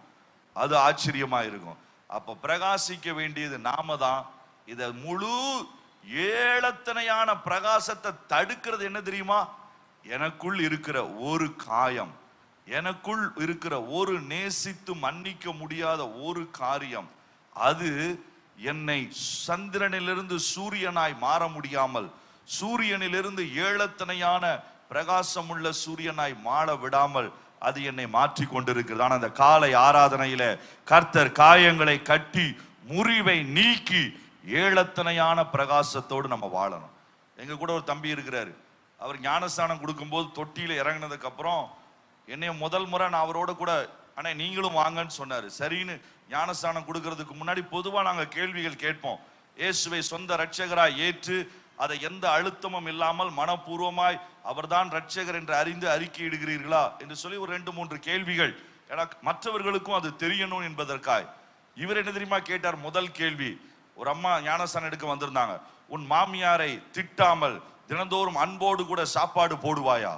அது ஆச்சரியமா இருக்கும். அப்ப பிரகாசிக்க வேண்டியது நாம தான். இத முழு ஏளத்தனையான பிரகாசத்தை தடுக்கிறது என்ன தெரியுமா? எனக்குள் இருக்கிற ஒரு காயம், எனக்குள் இருக்கிற ஒரு நேசித்து மன்னிக்க முடியாத ஒரு காரியம், அது என்னை சந்திரனிலிருந்து சூரியனாய் மாற முடியாமல், சூரியனிலிருந்து ஏளத்தனையான பிரகாசமுள்ள சூரியனாய் மாற விடாமல் அது என்னை மாற்றி கொண்டிருக்கிறது. ஆனால் அந்த காலை ஆராதனையில கர்த்தர் காயங்களை கட்டி முறிவை நீக்கி ஏளத்தனையான பிரகாசத்தோடு நம்ம வாழணும். எங்க கூட ஒரு தம்பி இருக்கிறாரு. அவர் ஞானஸ்தானம் கொடுக்கும்போது தொட்டியில இறங்கினதுக்கு அப்புறம் என்னைய முதல் முறை நான் அவரோட கூட அண்ணே நீங்களும் வாங்கன்னு சொன்னாரு. சரின்னு ஞானஸ்தானம் கொடுக்கறதுக்கு முன்னாடி பொதுவா நாங்க கேள்விகள் கேட்போம். இயேசுவை சொந்த இரட்சகராய் ஏற்று அதை எந்த அழுத்தமும் இல்லாமல் மனப்பூர்வமாய் அவர்தான் இரட்சகர் என்று அறிந்து அறிக்கையிடுகிறீர்களா என்று சொல்லி ஒரு 2-3 கேள்விகள், மற்றவர்களுக்கும் அது தெரியணும் என்பதற்காய். இவர் என்ன தெரியுமா கேட்டார்? முதல் கேள்வி, ஒரு அம்மா ஞானஸ்தானம் எடுக்க வந்திருந்தாங்க. உன் மாமியாரை திட்டாமல் தினந்தோறும் அன்போடு கூட சாப்பாடு போடுவாயா?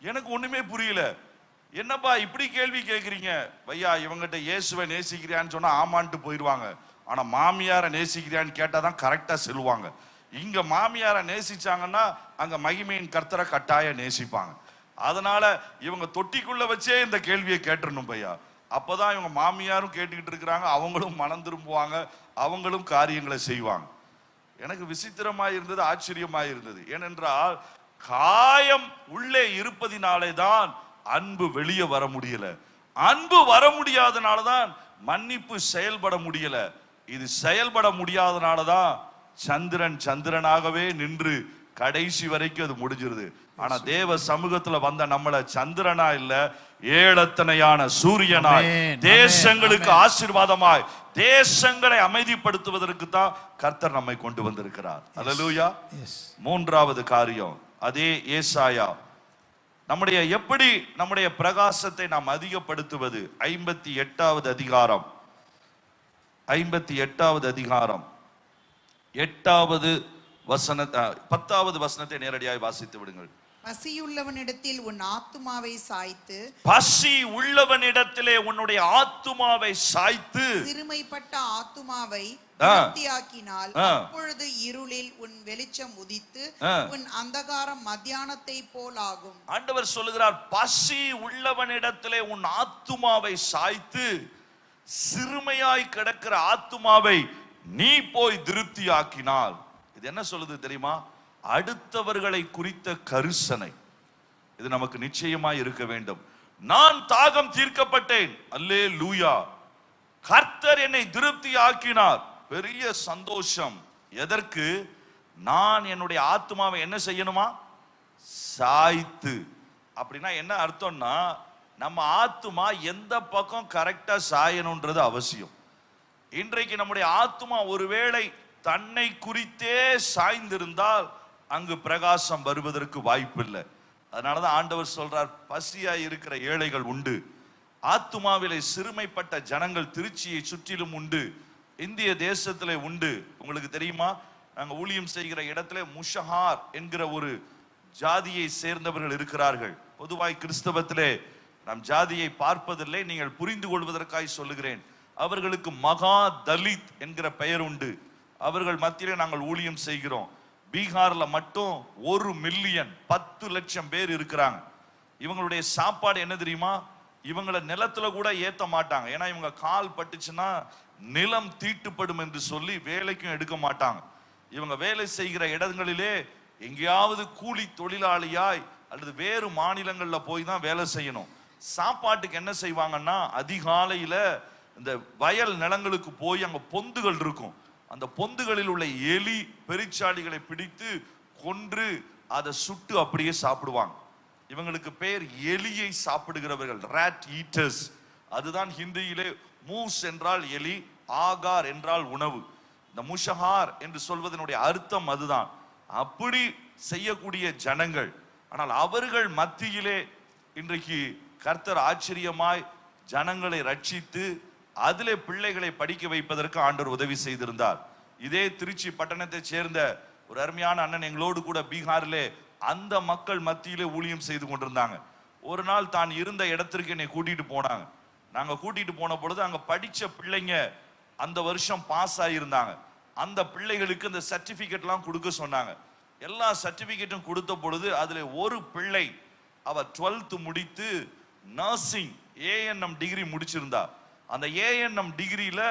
எனக்கு ஒண்ணுமே புரியல. என்னப்பா இப்படி கேள்வி கேட்குறீங்க? பையா, இவங்கிட்ட இயேசுவை நேசிக்கிறியான்னு சொன்னா ஆமான்ட்டு போயிடுவாங்க. ஆனா மாமியாரை நேசிக்கிறியான்னு கேட்டாதான் கரெக்டா சொல்லுவாங்க. இங்க மாமியாரை நேசிச்சாங்கன்னா அங்க மகிமையின் கர்த்தரை கட்டாய நேசிப்பாங்க. அதனால இவங்க தொட்டிக்குள்ள வச்சே இந்த கேள்வியை கேட்டுறணும் பையா. அப்பதான் இவங்க மாமியாரும் கேட்டுக்கிட்டு இருக்கிறாங்க, அவங்களும் மனம் திரும்புவாங்க, அவங்களும் காரியங்களை செய்வாங்க. எனக்கு விசித்திரமாய் இருந்தது, ஆச்சரியமாய் இருந்தது. ஏனென்றால் காயம் உள்ளே இருப்பதினாலே தான் அன்பு வெளியே வர முடியல. அன்பு வர முடியாதனாலதான் மன்னிப்பு செயல்பட முடியல. இது செயல்பட முடியாதனாலதான் சந்திரன் சந்திரனாகவே நின்று கடைசி வரைக்கும் அது முடிஞ்சிருது. ஆனா தேவ சமூகத்துல வந்த நம்மள சந்திரனா இல்ல, ஏளத்தனையான சூரியனாய், தேசங்களுக்கு ஆசீர்வாதமாய், தேசங்களை அமைதிப்படுத்துவதற்கு தான் கர்த்தர் நம்மை கொண்டு வந்திருக்கிறார். அல்லேலூயா. மூன்றாவது காரியம், அதே ஏசாயா, நம்முடைய எப்படி நம்முடைய பிரகாசத்தை நாம் அதிகப்படுத்துவது? 58வது அதிகாரம் 8வது வசன 10வது வசனத்தை நேரடியாய் வாசித்து விடுங்கள். பசியுள்ளவனிடத்தில் உன் ஆத்துமாவை சாய்த்து, பசி உள்ளவனிடத்திலே உன்னுடைய ஆத்துமாவை சாய்த்து, சிறுமைப்பட்ட ஆத்துமாவை திருப்தியாக்கினால் அப்பொழுது இருளில் உன் வெளிச்சம் உதித்து உன் அந்தகாரம் மத்தியானத்தை போலாகும். ஆண்டவர் சொல்லுகிறார், பசி உள்ளவனிடத்திலே உன் ஆத்துமாவை சாய்த்து, சிறுமையாய் கிடக்கிற ஆத்துமாவை நீ போய் திருப்தியாக்கினால். இது என்ன சொல்லுது தெரியுமா? அடுத்தவர்களை குறித்த கரிசனை. இது நமக்கு நிச்சயமாய் இருக்க வேண்டும். நான் தாகம் தீர்க்கப்பட்டேன், அல்லேலூயா, கர்த்தர் என்னை திருப்தி ஆக்கினார், பெரிய சந்தோஷம். எதற்கு? நான் என்னுடைய ஆத்துமாவை என்ன செய்யணுமா? சாய்த்து. அப்படின்னா என்ன அர்த்தம்னா, நம்ம ஆத்துமா எந்த பக்கம் கரெக்டா சாயணும்ன்றது அவசியம். இன்றைக்கு நம்முடைய ஆத்துமா ஒருவேளை தன்னை குறித்தே சாய்ந்திருந்தால் அங்கு பிரகாசம் வருவதற்கு வாய்ப்பில்லை. அதனாலதான் ஆண்டவர் சொல்றார், பசியாய் இருக்கிற ஏழைகள் உண்டு, ஆத்துமாவிலே சிறுமைப்பட்ட ஜனங்கள் திருச்சியை சுற்றிலும் உண்டு, இந்திய தேசத்திலே உண்டு. உங்களுக்கு தெரியுமா, நாங்க ஊழியம் செய்கிற இடத்துல முஷஹார் என்கிற ஒரு ஜாதியை சேர்ந்தவர்கள் இருக்கிறார்கள். பொதுவாய் கிறிஸ்தவத்திலே நாம் ஜாதியை பார்ப்பதில்லை, நீங்கள் புரிந்து கொள்வதற்காய் சொல்லுகிறேன். அவர்களுக்கு மகா தலித் என்கிற பெயர் உண்டு. அவர்கள் மத்தியிலே நாங்கள் ஊழியம் செய்கிறோம். பீகார்ல மட்டும் 1 மில்லியன் 10 லட்சம் பேர் இருக்கிறாங்க. இவங்களுடைய சாப்பாடு என்ன தெரியுமா, இவங்களை நிலத்துல கூட ஏத்த மாட்டாங்க. ஏன்னா இவங்க கால் பட்டுச்சுன்னா நிலம் தீட்டுப்படும் என்று சொல்லி வேலைக்கும் எடுக்க மாட்டாங்க. இவங்க வேலை செய்கிற இடங்களிலே எங்கேயாவது கூலி தொழிலாளியாய் அல்லது வேறு மாநிலங்கள்ல போய் தான் வேலை செய்யணும். சாப்பாட்டுக்கு என்ன செய்வாங்கன்னா, அதிகாலையில இந்த வயல் நிலங்களுக்கு போய் அங்க பொந்துகள் இருக்கும், அந்த பொந்துகளில் உள்ள எலி பெருச்சாளிகளை பிடித்து கொன்று அதை சுட்டு அப்படியே சாப்பிடுவாங்க. இவங்களுக்கு பெயர் எலியை சாப்பிடுகிறவர்கள், ராட் ஈட்டர்ஸ். அதுதான் ஹிந்தியிலே மூஸ் என்றால் எலி, ஆகார் என்றால் உணவு. இந்த முஷஹார் என்று சொல்வதனுடைய அர்த்தம் அதுதான். அப்படி செய்யக்கூடிய ஜனங்கள். ஆனால் அவர்கள் மத்தியிலே இன்றைக்கு கர்த்தர் ஆச்சரியமாய் ஜனங்களை ரட்சித்து அதிலே பிள்ளைகளை படிக்க வைப்பதற்கு ஆண்டவர் உதவி செய்திருந்தார். இதே திருச்சி பட்டணத்தை சேர்ந்த ஒரு அருமையான அண்ணன் எங்களோடு கூட பீகாரிலே அந்த மக்கள் மத்தியிலே ஊழியம் செய்து கொண்டிருந்தாங்க. ஒரு நாள் தான் இருந்த இடத்திற்கு என்னை கூட்டிட்டு போனாங்க. நாங்க கூட்டிட்டு போன பொழுது அங்க படிச்ச பிள்ளைங்க அந்த வருஷம் பாஸ் ஆகியிருந்தாங்க. அந்த பிள்ளைகளுக்கு அந்த சர்டிபிகேட்லாம் கொடுக்க சொன்னாங்க. எல்லா சர்டிபிகேட்டும் கொடுத்த பொழுது அதுல ஒரு பிள்ளை அவ 12th முடித்து நர்சிங் ஏஎன்எம் டிகிரி முடிச்சிருந்தா. அந்த ஏஎன்எம் டிகிரியில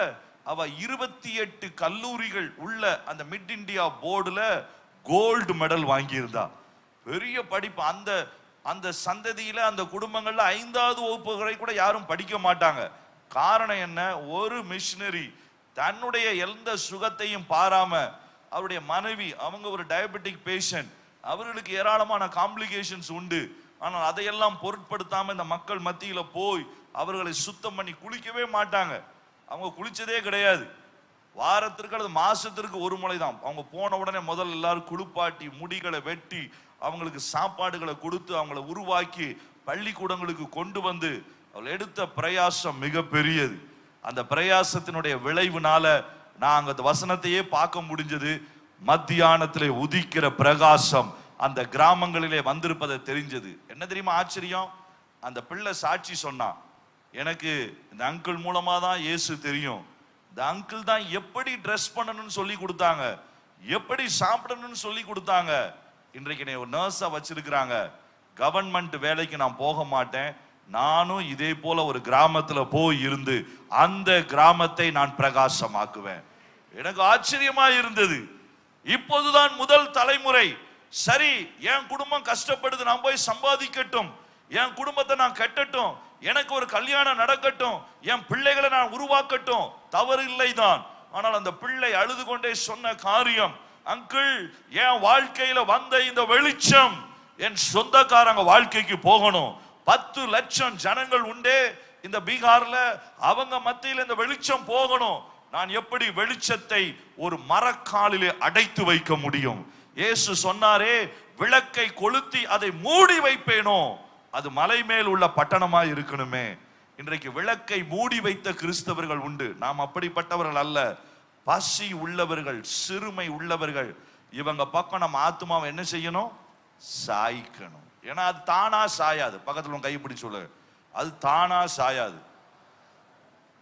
அவ 28 கல்லூரிகள் உள்ள அந்த மிட் இந்தியா போர்டுல கோல்டு மெடல் வாங்கியிருந்தா. பெரிய படிப்பு. அந்த சந்ததியில அந்த குடும்பங்கள்ல 5வது வகுப்பு வரை கூட யாரும் படிக்க மாட்டாங்க. காரணம் என்ன, ஒரு மிஷினரி தன்னுடைய எந்த சுகத்தையும் பாராம, அவருடைய மனைவி அவங்க ஒரு டயபெட்டிக் பேஷண்ட், அவர்களுக்கு ஏராளமான காம்ப்ளிகேஷன்ஸ் உண்டு. ஆனால் அதையெல்லாம் பொருட்படுத்தாம இந்த மக்கள் மத்தியில போய் அவர்களை சுத்தம் பண்ணி குளிக்கவே மாட்டாங்க. அவங்க குளிச்சதே கிடையாது. வாரத்திற்கு அல்லது மாசத்திற்கு ஒரு முறை தான். அவங்க போன உடனே முதல்ல எல்லாரும் குளிப்பாட்டி முடிகளை வெட்டி அவங்களுக்கு சாப்பாடுகளை கொடுத்து அவங்களை உருவாக்கி பள்ளிக்கூடங்களுக்கு கொண்டு வந்து அவள் எடுத்த பிரயாசம் மிக பெரியது. அந்த பிரயாசத்தினுடைய விளைவுனால நாங்க அந்த வசனத்தையே பார்க்க முடிஞ்சது. மத்தியானத்திலே உதிக்கிற பிரகாசம் அந்த கிராமங்களிலே வந்திருப்பதை தெரிஞ்சது. என்ன தெரியுமா ஆச்சரியம், அந்த பிள்ளை சாட்சி சொன்னான், எனக்கு இந்த அங்கிள் மூலமா தான் இயேசு தெரியும். இந்த அங்கிள் தான் எப்படி ட்ரெஸ் பண்ணணும்னு சொல்லி கொடுத்தாங்க, எப்படி சாப்பிடணும்னு சொல்லி கொடுத்தாங்க. இன்றைக்கு என்னை ஒரு நர்ஸா வச்சிருக்கிறாங்க. கவர்மெண்ட் வேலைக்கு நான் போக மாட்டேன், நானும் இதே போல ஒரு கிராமத்துல போய் இருந்து அந்த கிராமத்தை நான் பிரகாசமாக்குவேன். எனக்கு ஆச்சரியமா இருந்தது. இப்போதுதான் முதல் தலைமுறை, சரி என் குடும்பம் கஷ்டப்படுது, நான் போய் சம்பாதிக்கட்டும், என் குடும்பத்தை நான் கட்டட்டும், எனக்கு ஒரு கல்யாணம் நடக்கட்டும், என் பிள்ளைகளை நான் உருவாக்கட்டும், தவறு இல்லைதான். ஆனால் அந்த பிள்ளை அழுது கொண்டே சொன்ன காரியம், அங்கிள் என் வாழ்க்கையில வந்த இந்த வெளிச்சம் என் சொந்தக்காரங்க வாழ்க்கைக்கு போகணும். 10 லட்சம் ஜனங்கள் உண்டே இந்த பீகார்ல, அவங்க மத்தியில் இந்த வெளிச்சம் போகணும். நான் எப்படி வெளிச்சத்தை ஒரு மரக்காலிலே அடைத்து வைக்க முடியும்? இயேசு சொன்னாரே, விளக்கை கொளுத்தி அதை மூடி வைப்பேனோ, அது மலை மேல் உள்ள பட்டணமாய் இருக்கணுமே. இன்றைக்கு விளக்கை மூடி வைத்த கிறிஸ்தவர்கள் உண்டு. நாம் அப்படிப்பட்டவர்கள் அல்ல. பசி உள்ளவர்கள், சிறுமை உள்ளவர்கள், இவங்க பக்கம் நம்ம ஆத்துமாவை என்ன செய்யணும்? சாய்க்கணும். ஏன்னா அது தானா சாயாது. பக்கத்துல கைப்பிடி சொல்லு, அது தானா சாயாது.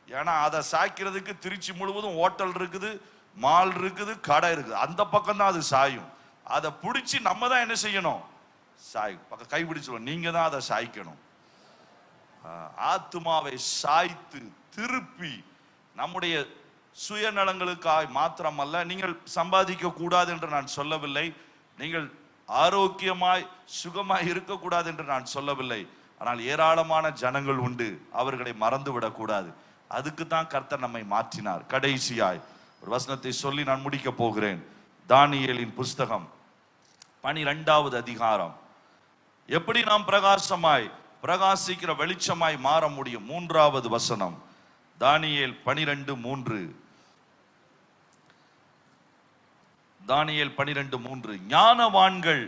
ஏன்னா அதை சாய்க்கிறதுக்கு திருச்சி முழுவதும் ஹோட்டல் இருக்குது, மால் இருக்குது, கடை இருக்குது, அந்த பக்கம் தான் அது சாயும். அதை பிடிச்சி நம்ம தான் என்ன செய்யணும்? கைப்பிடி சொல்ல, நீங்க தான் அதை சாய்க்கணும். ஆத்துமாவை சாய்த்து திருப்பி நம்முடைய சுயநலங்களுக்காய் மாத்திரமல்ல, நீங்கள் சம்பாதிக்க கூடாது என்று நான் சொல்லவில்லை, நீங்கள் ஆரோக்கியமாய் சுகமாய் இருக்கக்கூடாது என்று நான் சொல்லவில்லை. ஆனால் ஏராளமான ஜனங்கள் உண்டு, அவர்களை மறந்து விடக்கூடாது. அதுக்கு தான் கர்த்தர் நம்மை மாற்றினார். கடைசியாய் ஒரு வசனத்தை சொல்லி நான் முடிக்க போகிறேன். தானியேலின் புஸ்தகம் 12வது அதிகாரம். எப்படி நாம் பிரகாசிக்கிற வெளிச்சமாய் மாற முடியும்? 3வது வசனம், தானியேல் 12:3. தானியேல் 12:3 ஞானவான்கள்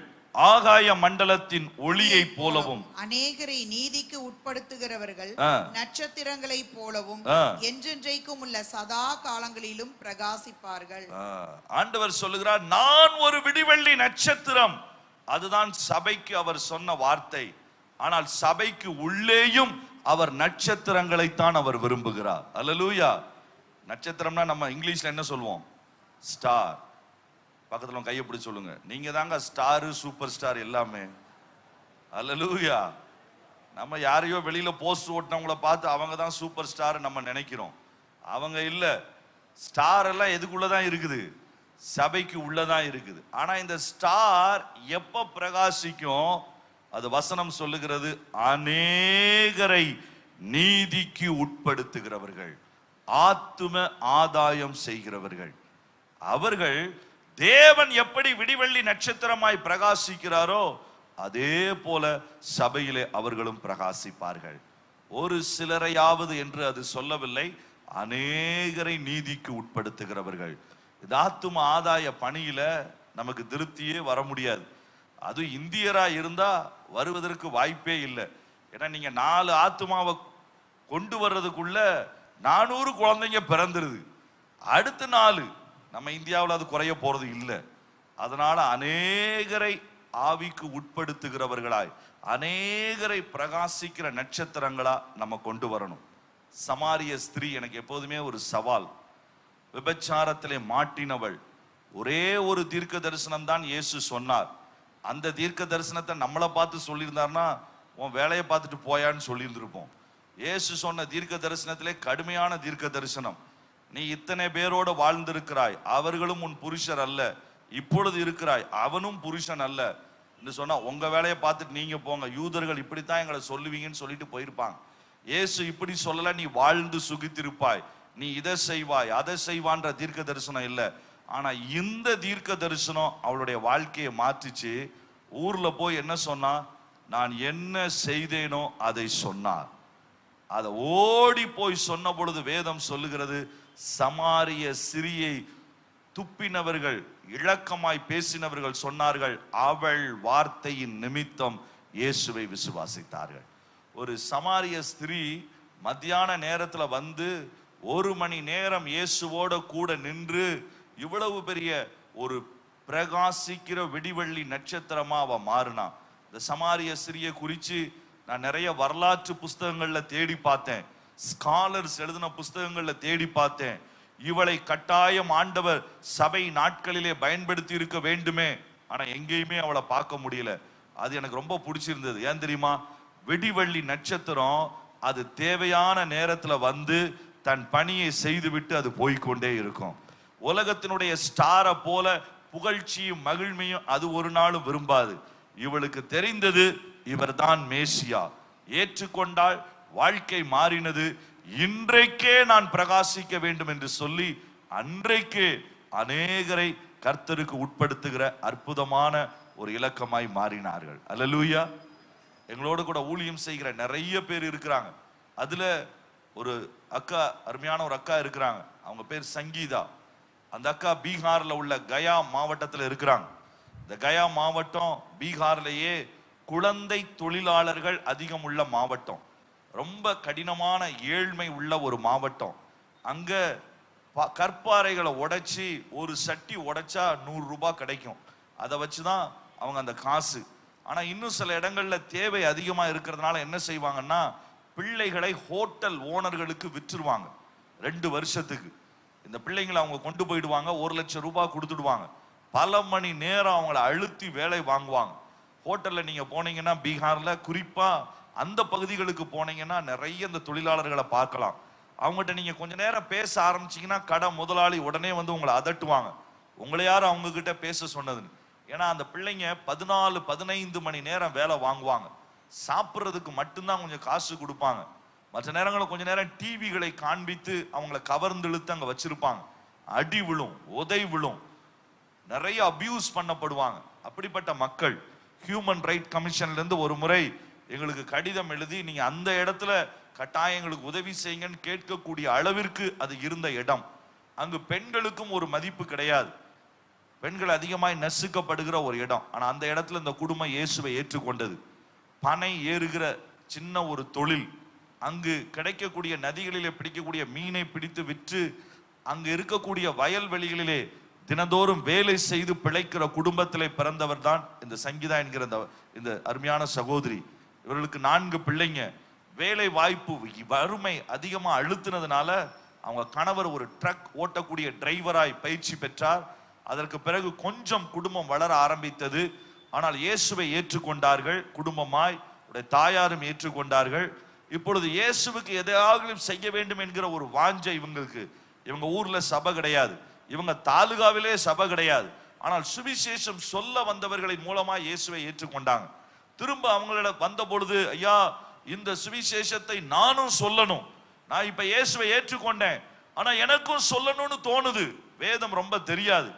ஆகாய மண்டலத்தின் ஒளியை போலவும் அநேகரை நீதிக்கு உட்படுத்துகிறவர்கள் நட்சத்திரங்களை போலவும் என்றென்றைக்கும் உள்ள சதா காலங்களிலும் பிரகாசிப்பார்கள். ஆண்டவர் சொல்லுகிறார், நான் ஒரு விடிவெள்ளி நட்சத்திரம். அதுதான் சபைக்கு அவர் சொன்ன வார்த்தை. ஆனால் சபைக்கு உள்ளேயும் அவர் நட்சத்திரங்களைத்தான் அவர் விரும்புகிறார். அல்லேலூயா. நட்சத்திரம்னா நம்ம இங்கிலீஷ்ல என்ன சொல்லுவோம்? ஸ்டார். பக்கத்துல கையை பிடிச்சு சொல்லுங்க, நீங்க தாங்க ஸ்டாரு, சூப்பர் ஸ்டார் எல்லாமே. அல்லேலூயா. நம்ம யாரையோ வெளியில போஸ்ட் ஓட்டினவங்கள பார்த்து அவங்க தான் சூப்பர் ஸ்டார் நம்ம நினைக்கிறோம். அவங்க இல்ல. ஸ்டார் எல்லாம் எதுக்குள்ளதான் இருக்குது? சபைக்கு உள்ளதான் இருக்குது. ஆனா இந்த ஸ்டார் எப்ப பிரகாசிக்கும்? அது வசனம் சொல்லுகிறது, அநேகரை நீதிக்கு உட்படுத்துகிறவர்கள், ஆத்தும ஆதாயம் செய்கிறவர்கள். அவர்கள் தேவன் எப்படி விடிவெள்ளி நட்சத்திரமாய் பிரகாசிக்கிறாரோ அதே போல சபையிலே அவர்களும் பிரகாசிப்பார்கள். ஒரு சிலரையாவது என்று அது சொல்லவில்லை, அநேகரை நீதிக்கு உட்படுத்துகிறவர்கள். இது ஆத்தும ஆதாய பணியில நமக்கு திருப்தியே வர முடியாது. அது இந்தியரா இருந்தா வருவதற்கு வாய்ப்பே இல்லை. ஏன்னா நீங்க 4 ஆத்துமாவை கொண்டு வர்றதுக்குள்ள 400 குழந்தைங்க பிறந்துருது. அடுத்த 4 நம்ம இந்தியாவில் அது குறைய போறது இல்லை. அதனால அநேகரை ஆவிக்கு உட்படுத்துகிறவர்களாய், அநேகரை பிரகாசிக்கிற நட்சத்திரங்களா நம்ம கொண்டு வரணும். சமாரிய ஸ்திரீ எனக்கு எப்போதுமே ஒரு சவால். விபச்சாரத்திலே மாட்டினவள். ஒரே ஒரு தீர்க்க தரிசனம் தான் இயேசு சொன்னார். அந்த தீர்க்க தரிசனத்தை நம்மளை பார்த்து சொல்லியிருந்தார்னா உன் வேலையை பார்த்துட்டு போயான்னு சொல்லியிருந்திருப்போம். இயேசு சொன்ன தீர்க்க தரிசனத்திலே கடுமையான தீர்க்க தரிசனம். நீ இத்தனை பேரோட வாழ்ந்திருக்கிறாய், அவர்களும் உன் புருஷர் அல்ல. இப்பொழுது இருக்கிறாய், அவனும் புருஷன் அல்ல என்று சொன்னா உங்க வேலையை பார்த்துட்டு நீங்க போங்க, யூதர்கள் இப்படித்தான் எங்களை சொல்லுவீங்கன்னு சொல்லிட்டு போயிருப்பாங்க. இயேசு இப்படி சொல்லல, நீ வாழ்ந்து சுகித்திருப்பாய், நீ இதை செய்வாய் அதை செய்வான்ற தீர்க்க தரிசனம் இல்லை. ஆனா இந்த தீர்க்க தரிசனம் அவளுடைய வாழ்க்கையை மாற்றிச்சு. ஊர்ல போய் என்ன சொன்னா? நான் என்ன செய்தேனோ அதை சொன்னார். அதை ஓடி போய் சொன்ன பொழுது வேதம் சொல்லுகிறது, சமாரிய சிறியை துப்பினவர்கள், இழக்கமாய் பேசினவர்கள் சொன்னார்கள், அவள் வார்த்தையின் நிமித்தம் இயேசுவை விசுவாசித்தார்கள். ஒரு சமாரிய ஸ்திரீ மத்தியான நேரத்துல வந்து 1 மணி நேரம் இயேசுவோட கூட நின்று இவ்வளவு பெரிய ஒரு பிரகாசிக்கிற விடிவெள்ளி நட்சத்திரமா அவ மாறினா. இந்த சமாரிய ஸ்திரியை குறித்து நான் நிறைய வரலாற்று புஸ்தகங்கள்ல தேடி பார்த்தேன், ஸ்காலர்ஸ் எழுதின புஸ்தகங்கள்ல தேடி பார்த்தேன். இவளை கட்டாயம் ஆண்டவர் சபை நாட்களிலே பயன்படுத்தி இருக்க வேண்டுமே, ஆனா எங்கேயுமே அவளை பார்க்க முடியல. அது எனக்கு ரொம்ப பிடிச்சிருந்தது. ஏன் தெரியுமா? விடிவெள்ளி நட்சத்திரம் அது தேவையான நேரத்துல வந்து தன் பணியை செய்துவிட்டு அது போய்கொண்டே இருக்கும். உலகத்தினுடைய ஸ்டாரை போல புகழ்ச்சியும் மகிழ்மையும் அது ஒரு நாளும் விரும்பாது. இவளுக்கு தெரிந்தது இவர் தான் மேசியா. ஏற்றுக்கொண்டால் வாழ்க்கை மாறினது. இன்றைக்கே நான் பிரகாசிக்க வேண்டும் என்று சொல்லி அன்றைக்கே அநேகரை கர்த்தருக்கு உட்படுத்துகிற அற்புதமான ஒரு இலக்கமாய் மாறினார்கள். அல்லேலூயா. எங்களோடு கூட ஊழியம் செய்கிற நிறைய பேர் இருக்கிறாங்க. அதுல ஒரு அக்கா, அருமையான ஒரு அக்கா இருக்கிறாங்க. அவங்க பேர் சங்கீதா. அந்த அக்கா பீகார்ல உள்ள கயா மாவட்டத்தில் இருக்கிறாங்க. இந்த கயா மாவட்டம் பீகார்லேயே குழந்தை தொழிலாளர்கள் அதிகம் உள்ள மாவட்டம். ரொம்ப கடினமான ஏழ்மை உள்ள ஒரு மாவட்டம். அங்க கற்பாறைகளை உடைச்சி ஒரு சட்டி உடைச்சா 100 ரூபாய் கிடைக்கும். அதை வச்சுதான் அவங்க அந்த காசு. ஆனா இன்னும் சில இடங்கள்ல தேவை அதிகமா இருக்கிறதுனால என்ன செய்வாங்கன்னா, பிள்ளைகளை ஹோட்டல் ஓனர்களுக்கு விற்றுருவாங்க 2 வருஷத்துக்கு. இந்த பிள்ளைங்களை அவங்க கொண்டு போயிடுவாங்க, 1 லட்சம் ரூபாய் கொடுத்துடுவாங்க. பல மணி நேரம் அவங்கள அழுத்தி வேலை வாங்குவாங்க. ஹோட்டல்ல நீங்க போனீங்கன்னா பீகார்ல குறிப்பா அந்த பகுதிகளுக்கு போனீங்கன்னா நிறைய இந்த தொழிலாளர்களை பார்க்கலாம். அவங்ககிட்ட நீங்க கொஞ்ச நேரம் பேச ஆரம்பிச்சீங்கன்னா கடை முதலாளி உடனே வந்து உங்களை அதட்டுவாங்க, உங்களை யாரும் அவங்க கிட்ட பேச சொன்னதுன்னு. ஏன்னா அந்த பிள்ளைங்க 14-15 மணி நேரம் வேலை வாங்குவாங்க. சாப்பிட்றதுக்கு மட்டும்தான் கொஞ்சம் காசு கொடுப்பாங்க. மற்ற நேரங்களில் கொஞ்ச நேரம் டிவிகளை காண்பித்து அவங்கள கவர்ந்து இழுத்து அங்க வச்சிருப்பாங்க. அடி விழும், உதை விழும், நிறைய அபியூஸ் பண்ணப்படுவாங்க. அப்படிப்பட்ட மக்கள் ஹியூமன் ரைட் கமிஷன்ல இருந்து ஒரு முறை எங்களுக்கு கடிதம் எழுதி, நீங்க அந்த இடத்துல கட்டாயம் எங்களுக்கு உதவி செய்யுங்கன்னு கேட்கக்கூடிய அளவிற்கு அது இருந்த இடம். அங்கு பெண்களுக்கும் ஒரு மதிப்பு கிடையாது. பெண்கள் அதிகமாய் நசுக்கப்படுகிற ஒரு இடம். ஆனா அந்த இடத்துல இந்த குடும்பம் இயேசுவை ஏற்றுக்கொண்டது. பனை ஏறுகிற சின்ன ஒரு தொழில், அங்கு கிடைக்கக்கூடிய நதிகளிலே பிடிக்கக்கூடிய மீனை பிடித்து விற்று அங்கு இருக்கக்கூடிய வயல்வெளிகளிலே தினந்தோறும் வேலை செய்து பிழைக்கிற குடும்பத்திலே பிறந்தவர் தான் இந்த சங்கீதா என்கிற இந்த அருமையான சகோதரி. இவர்களுக்கு 4 பிள்ளைங்க. வேலை வாய்ப்பு வறுமை அதிகமா அழுத்தினதுனால அவங்க கணவர் ஒரு ட்ரக் ஓட்டக்கூடிய டிரைவராய் பயிற்சி பெற்றார். அதற்கு பிறகு கொஞ்சம் குடும்பம் வளர ஆரம்பித்தது. ஆனால் இயேசுவை ஏற்றுக்கொண்டார்கள் குடும்பமாய். உடைய தாயாரும் ஏற்றுக்கொண்டார்கள். இப்பொழுது இயேசுவுக்கு எதையாவது செய்ய வேண்டும் என்கிற ஒரு வாஞ்சை இவங்களுக்கு. இவங்க ஊர்ல சபை கிடையாது, இவங்க தாலுகாவிலே சபை கிடையாது. ஆனால் சுவிசேஷம் சொல்ல வந்தவர்களின் மூலமா இயேசுவை ஏற்றுக்கொண்டாங்க. திரும்ப அவங்களிடம் வந்த பொழுது, ஐயா இந்த சுவிசேஷத்தை நானும் சொல்லணும், நான் இப்ப இயேசுவை ஏற்றுக்கொண்டேன், ஆனா எனக்கும் சொல்லணும்னு தோணுது, வேதம் ரொம்ப தெரியாது.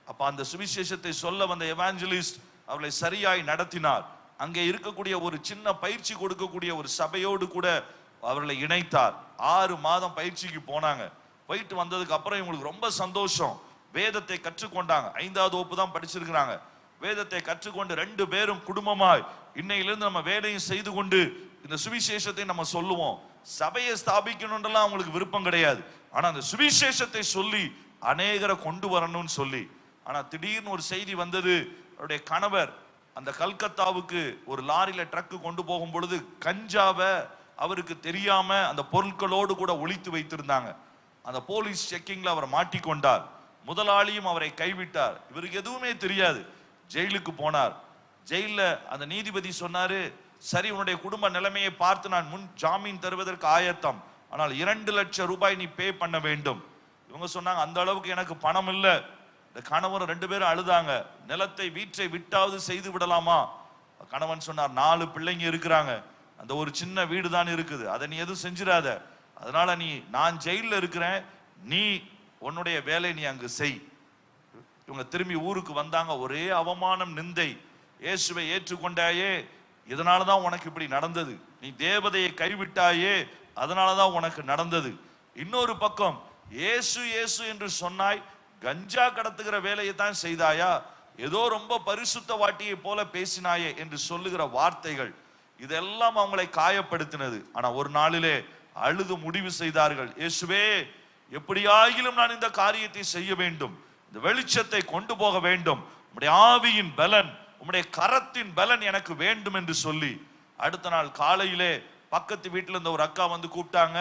அப்ப அந்த சுவிசேஷத்தை சொல்ல வந்த எவாஞ்சலிஸ்ட் அவர்களை சரியாய் நடத்தினார். அங்கே இருக்கக்கூடிய ஒரு சின்ன பயிற்சி கொடுக்கக்கூடிய ஒரு சபையோடு கூட அவர்களை இணைத்தார். 6 மாதம் பயிற்சிக்கு போனாங்க. போயிட்டு வந்ததுக்கு அப்புறம் இவங்களுக்கு ரொம்ப சந்தோஷம். வேதத்தை கற்றுக்கொண்டாங்க. 5வது வகுப்பு தான் படிச்சிருக்கிறாங்க. வேதத்தை கற்றுக்கொண்டு 2 பேரும் குடும்பமாய் இன்னையிலிருந்து நம்ம வேலையும் செய்து கொண்டு இந்த சுவிசேஷத்தை நம்ம சொல்லுவோம். சபையை ஸ்தாபிக்கணும்ன்றலாம் அவங்களுக்கு விருப்பம் கிடையாது. ஆனா அந்த சுவிசேஷத்தை சொல்லி அநேகரை கொண்டு வரணும்னு சொல்லி. ஆனா திடீர்னு ஒரு செய்தி வந்தது. அவருடைய கணவர் அந்த கல்கத்தாவுக்கு ஒரு லாரியில ட்ரக்கு கொண்டு போகும் பொழுது கஞ்சாவை அவருக்கு தெரியாம அந்த பொருட்களோடு கூட ஒளித்து வைத்திருந்தாங்க. அந்த போலீஸ் செக்கிங்ல அவர் மாட்டிக்கொண்டார். முதலாளியும் அவரை கைவிட்டார். இவருக்கு எதுவுமே தெரியாது. ஜெயிலுக்கு போனார். ஜெயில அந்த நீதிபதி சொன்னாரு, சரி உன்னுடைய குடும்ப நிலைமையை பார்த்து நான் முன் ஜாமீன் தருவதற்கு ஆயத்தம், ஆனால் 2 லட்சம் ரூபாய் நீ பே பண்ண வேண்டும். இவங்க சொன்னாங்க, அந்த அளவுக்கு எனக்கு பணம் இல்லை. இந்த கணவன் 2 பேரும் அழுதாங்க. நிலத்தை வீட்டை விட்டாவது செய்து விடலாமா? கணவன் சொன்னார், 4 பிள்ளைங்க இருக்கிறாங்க, அந்த ஒரு சின்ன வீடு தான் இருக்குது, அதை நீ எதுவும் செஞ்சிடாத. அதனால நான் ஜெயில இருக்கிறேன், நீ உன்னுடைய வேலை நீ அங்கு செய். இவங்க திரும்பி ஊருக்கு வந்தாங்க. ஒரே அவமானம், நிந்தை. இயேசுவை ஏற்றுக்கொண்டாயே, இதனாலதான் உனக்கு இப்படி நடந்தது. நீ தேவதையை கைவிட்டாயே, அதனாலதான் உனக்கு நடந்தது. இன்னொரு பக்கம், இயேசு இயேசு என்று சொன்னாய், கஞ்சா கடத்துகிற வேலையை தான் செய்தாயா, ஏதோ ரொம்ப பரிசுத்த வாட்டியை போல பேசினாயே என்று சொல்லுகிற வார்த்தைகள், இதெல்லாம் அவங்களை காயப்படுத்தினது. ஆனா ஒரு நாளிலே அழுது முடிவு செய்தார்கள், இயேசுவே எப்படியாகிலும் நான் இந்த காரியத்தை செய்ய வேண்டும், இந்த வெளிச்சத்தை கொண்டு போக வேண்டும், உம்முடைய ஆவியின் பலன், உம்முடைய கரத்தின் பலன் எனக்கு வேண்டும் என்று சொல்லி. அடுத்த நாள் காலையிலே பக்கத்து வீட்டுல இருந்த ஒரு அக்கா வந்து கூப்பிட்டாங்க,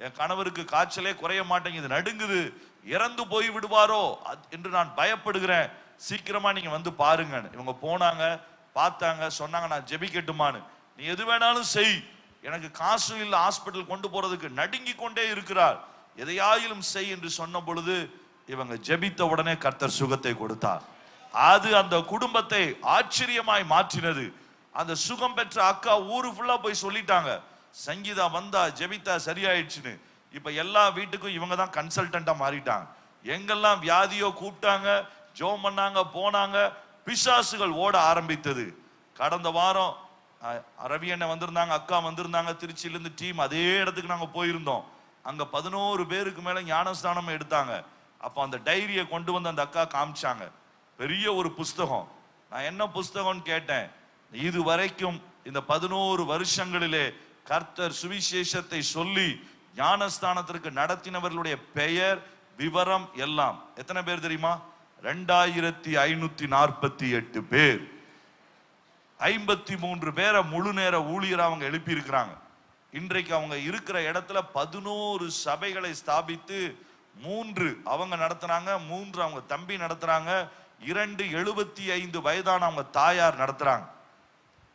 என் கணவருக்கு காய்ச்சலே குறைய மாட்டேங்குது, நடுங்குது, இறந்து போய் விடுவாரோ என்று நான் பயப்படுகிறேன், சீக்கிரமா நீங்க வந்து பாருங்க. இவங்க போனாங்க, பார்த்தாங்க, சொன்னாங்க, நான் ஜெபிக்கட்டுமான்னு. நீ எது வேணாலும் செய், எனக்கு காசு இல்லை ஹாஸ்பிட்டல் கொண்டு போறதுக்கு, நடுங்கி கொண்டே இருக்கிறார், எதையாயிலும் செய் என்று சொன்ன பொழுது இவங்க ஜெபித்த உடனே கர்த்தர் சுகத்தை கொடுத்தார். அது அந்த குடும்பத்தை ஆச்சரியமாய் மாற்றினது. அந்த சுகம் பெற்ற அக்கா ஊரு ஃபுல்லா போய் சொல்லிட்டாங்க, சங்கீதா வந்தா ஜெபித்தா சரியாயிடுச்சுன்னு. இப்ப எல்லா வீட்டுக்கும் இவங்க தான் கன்சல்டன்டா மாறிட்டாங்க. எங்கெல்லாம் வியாதியோ கூப்பிட்டாங்க, ஜோம் பண்ணாங்க, போனாங்க, பிசாசுகள் ஓட ஆரம்பித்தது. கடந்த வாரம் ரவி அண்ணன் வந்திருந்தாங்க, அக்கா வந்திருந்தாங்க, திருச்சியிலிருந்து டீம் அதே இடத்துக்கு நாங்க போயிருந்தோம். அங்க 11 பேருக்கு மேல ஞானஸ்தானம் எடுத்தாங்க. அப்ப அந்த டைரியை கொண்டு வந்து அந்த அக்கா காமிச்சாங்க, பெரிய ஒரு புஸ்தகம். நான் என்ன புஸ்தகம்னு கேட்டேன். இது வரைக்கும் இந்த 11 வருஷங்களிலே கர்த்தர் சுவிசேஷத்தை சொல்லி ஞானஸ்தானத்திற்கு நடத்தினவர்களுடைய பெயர், விவரம் எல்லாம் எத்தனை பேர் தெரியுமா? 2548 பேர். 53 பேரை முழு நேர ஊழியர் அவங்க எழுப்பி இருக்கிறாங்க. இன்றைக்கு அவங்க இருக்கிற இடத்துல 11 சபைகளை ஸ்தாபித்து 3 அவங்க நடத்துறாங்க, 3 அவங்க தம்பி நடத்துறாங்க, 2 75 வயதான அவங்க தாயார் நடத்துறாங்க.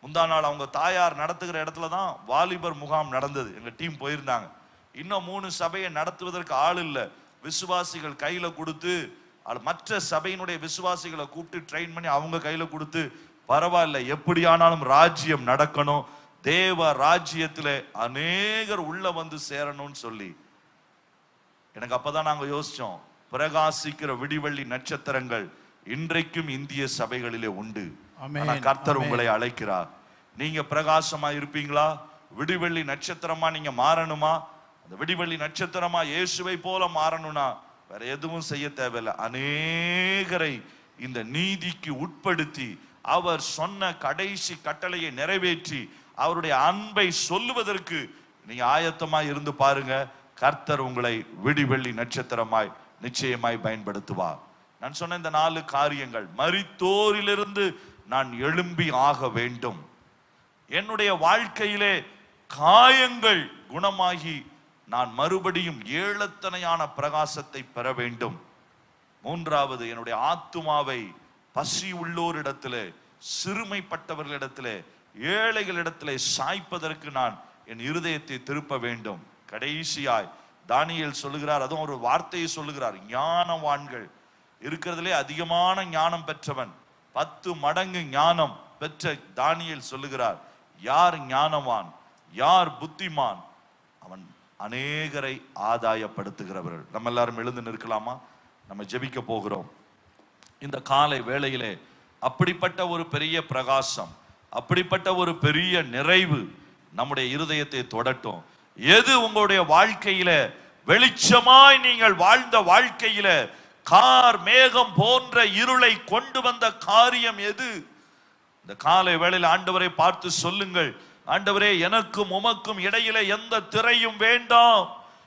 முந்தா நாள் அவங்க தாயார் நடத்துகிற இடத்துல தான் வாலிபர் முகாம் நடந்தது. எங்க டீம் போயிருந்தாங்க. இன்னும் 3 சபையை நடத்துவதற்கு ஆள் இல்லை. விசுவாசிகள் கையில கொடுத்து, மற்ற சபையினுடைய விசுவாசிகளை கூப்பிட்டு ட்ரெயின் பண்ணி அவங்க கையில கொடுத்து, பரவாயில்ல எப்படியானாலும் ராஜ்யம் நடக்கணும், தேவ ராஜ்யத்துல அநேகர் உள்ள வந்து சேரணும்னு சொல்லி. எனக்கு அப்பதான் நாங்க யோசிச்சோம், பிரகாசிக்கிற விடிவெள்ளி நட்சத்திரங்கள் இன்றைக்கும் இந்திய சபைகளிலே உண்டு. கர்த்தர் உங்களை அழைக்கிறார். நீங்க பிரகாசமா இருப்பீங்களா? விடிவெள்ளி நட்சத்திரமா நீங்க மாறணுமா? அந்த விடிவெள்ளி நட்சத்திரமா இயேசுவை போல மாறணும்னா வேற எதுவும் செய்ய தேவையில்லை. அநேகரை இந்த நீதிக்கு உட்படுத்தி அவர் சொன்ன கடைசி கட்டளையை நிறைவேற்றி அவருடைய அன்பை சொல்லுவதற்கு நீங்க ஆயத்தமாய் இருந்து பாருங்க. கர்த்தர் உங்களை விடிவெள்ளி நட்சத்திரமாய் நிச்சயமாய் பயன்படுத்துவார். நான் சொன்ன இந்த 4 காரியங்கள், மரித்தோரிலிருந்து நான் எழும்பி ஆக வேண்டும், என்னுடைய வாழ்க்கையிலே காயங்கள் குணமாகி நான் மறுபடியும் ஏளத்தனையான பிரகாசத்தை பெற வேண்டும். 3வது, என்னுடைய ஆத்துமாவை பசி உள்ளோரிடத்திலே, சிறுமைப்பட்டவர்களிடத்திலே, ஏழைகளிடத்திலே சாய்ப்பதற்கு நான் என் இருதயத்தை திருப்ப வேண்டும். கடைசியாய் தானியேல் சொல்லுகிறார், அதுவும் ஒரு வார்த்தையை சொல்லுகிறார், ஞானவான்கள் இருக்கிறதுலே அதிகமான ஞானம் பெற்றவன், 10 மடங்கு ஞானம் பெற்ற தானியேல் சொல்லுகிறார், யார் ஞானவான், யார் புத்திமான், அவன் அநேகரை ஆதாயப்படுத்துகிறவர்கள். நம்ம எல்லாரும் எழுந்து நிற்கலாமா? நம்ம ஜெபிக்க போகிறோம். இந்த காலை வேளையிலே அப்படிப்பட்ட ஒரு பெரிய பிரகாசம், அப்படிப்பட்ட ஒரு பெரிய நிறைவு நம்முடைய இருதயத்தை தொடட்டும். எது உங்களுடைய வாழ்க்கையில வெளிச்சமாய் நீங்கள் வாழ்ந்த வாழ்க்கையில கார் மேகம் போன்ற இருளை கொண்டு வந்த காரியம் எது? இந்த காலை வேளையில் ஆண்டவரை பார்த்து சொல்லுங்கள், ஆண்டவரே, எனக்கும் உமக்கும் இடையில எந்த திரையும் வேண்டாம்,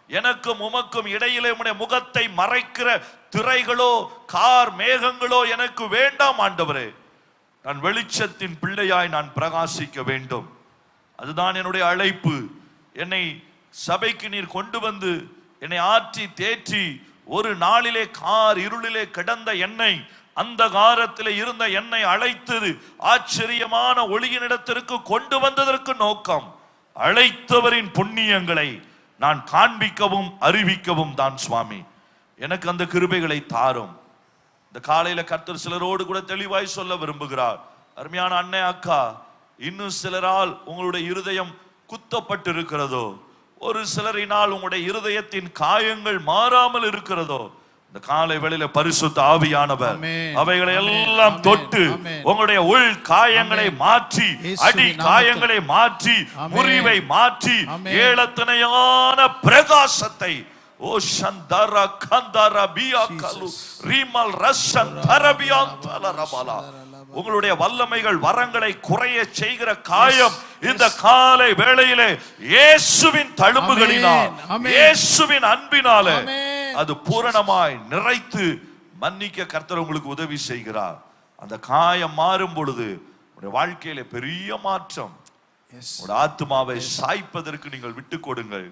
எனக்கும் உமக்கும் இடையிலே உம்முடைய முகத்தை மறைக்கிற திரைகளோ கார் மேகங்களோ எனக்கு வேண்டாம் ஆண்டவரே. நான் வெளிச்சத்தின் பிள்ளையாய் நான் பிரகாசிக்க வேண்டும். அதுதான் என்னுடைய அழைப்பு. என்னை சபைக்கு நீர் கொண்டு வந்து என்னை ஆற்றி தேற்றி ஒரு நாளிலே கார் இருளிலே கிடந்த என்னை, அந்த காரத்திலே இருந்த என்னை அழைத்தது ஆச்சரியமான ஒளியினிடத்திற்கு கொண்டு வந்ததற்கு நோக்கம் அழைத்தவரின் புண்ணியங்களை நான் காண்பிக்கவும் அறிவிக்கவும் தான். சுவாமி, எனக்கு அந்த கிருபைகளை தாரும். இந்த காலையில கர்த்தர் சிலரோடு கூட தெளிவாய் சொல்ல விரும்புகிறார். அருமையான அண்ணே, அக்கா, இன்னும் சிலரால் உங்களுடைய இருதயம் குத்தப்பட்டு இருக்கிறதோ, ஒரு சிலரினால் உங்களுடைய இருதயத்தின் காயங்கள் மாறாமல் இருக்கிறதோ, இந்த காலை வேளையில பரிசுத்த ஆவியானவர் அவைகளை எல்லாம் தொட்டு உங்களுடைய உள் காயங்களை மாற்றி, அடி காயங்களை மாற்றி, முறிவை மாற்றி, ஏளத்தனையான பிரகாசத்தை ஓ சந்தர கந்தர பியாக்கலு ரீமல் ரஷன் தரபியாந்தல ரபலா, உங்களுடைய வல்லமைகள் வரங்களை குறைய செய்கிற காயம் இந்த காலை வேளையிலே இயேசுவின் தழும்புகளினால், இயேசுவின் அன்பினாலே அது பூரணமாய் நிறைத்து மன்னிக்க கர்த்தர் உங்களுக்கு உதவி செய்கிறார். அந்த காயம் மாறும் பொழுது உங்களுடைய வாழ்க்கையில பெரிய மாற்றம். உங்களுடைய ஆத்துமாவை சாய்ப்பதற்கு நீங்கள் விட்டு கொடுங்கள்.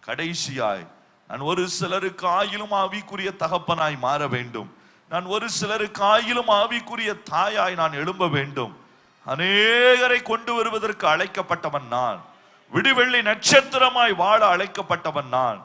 கடைசியாய், நான் ஒரு சிலருக்கு ஆயிலும் ஆவிக்குரிய தகப்பனாய் மாற வேண்டும், நான் ஒரு சிலருக்கு ஆயிலும் ஆவிக்குரிய தாயாய் நான் எழும்ப வேண்டும். அநேகரை கொண்டு வருவதற்கு அழைக்கப்பட்டவன் நான், விடிவெள்ளி நட்சத்திரமாய் வாழ அழைக்கப்பட்டவன் நான்.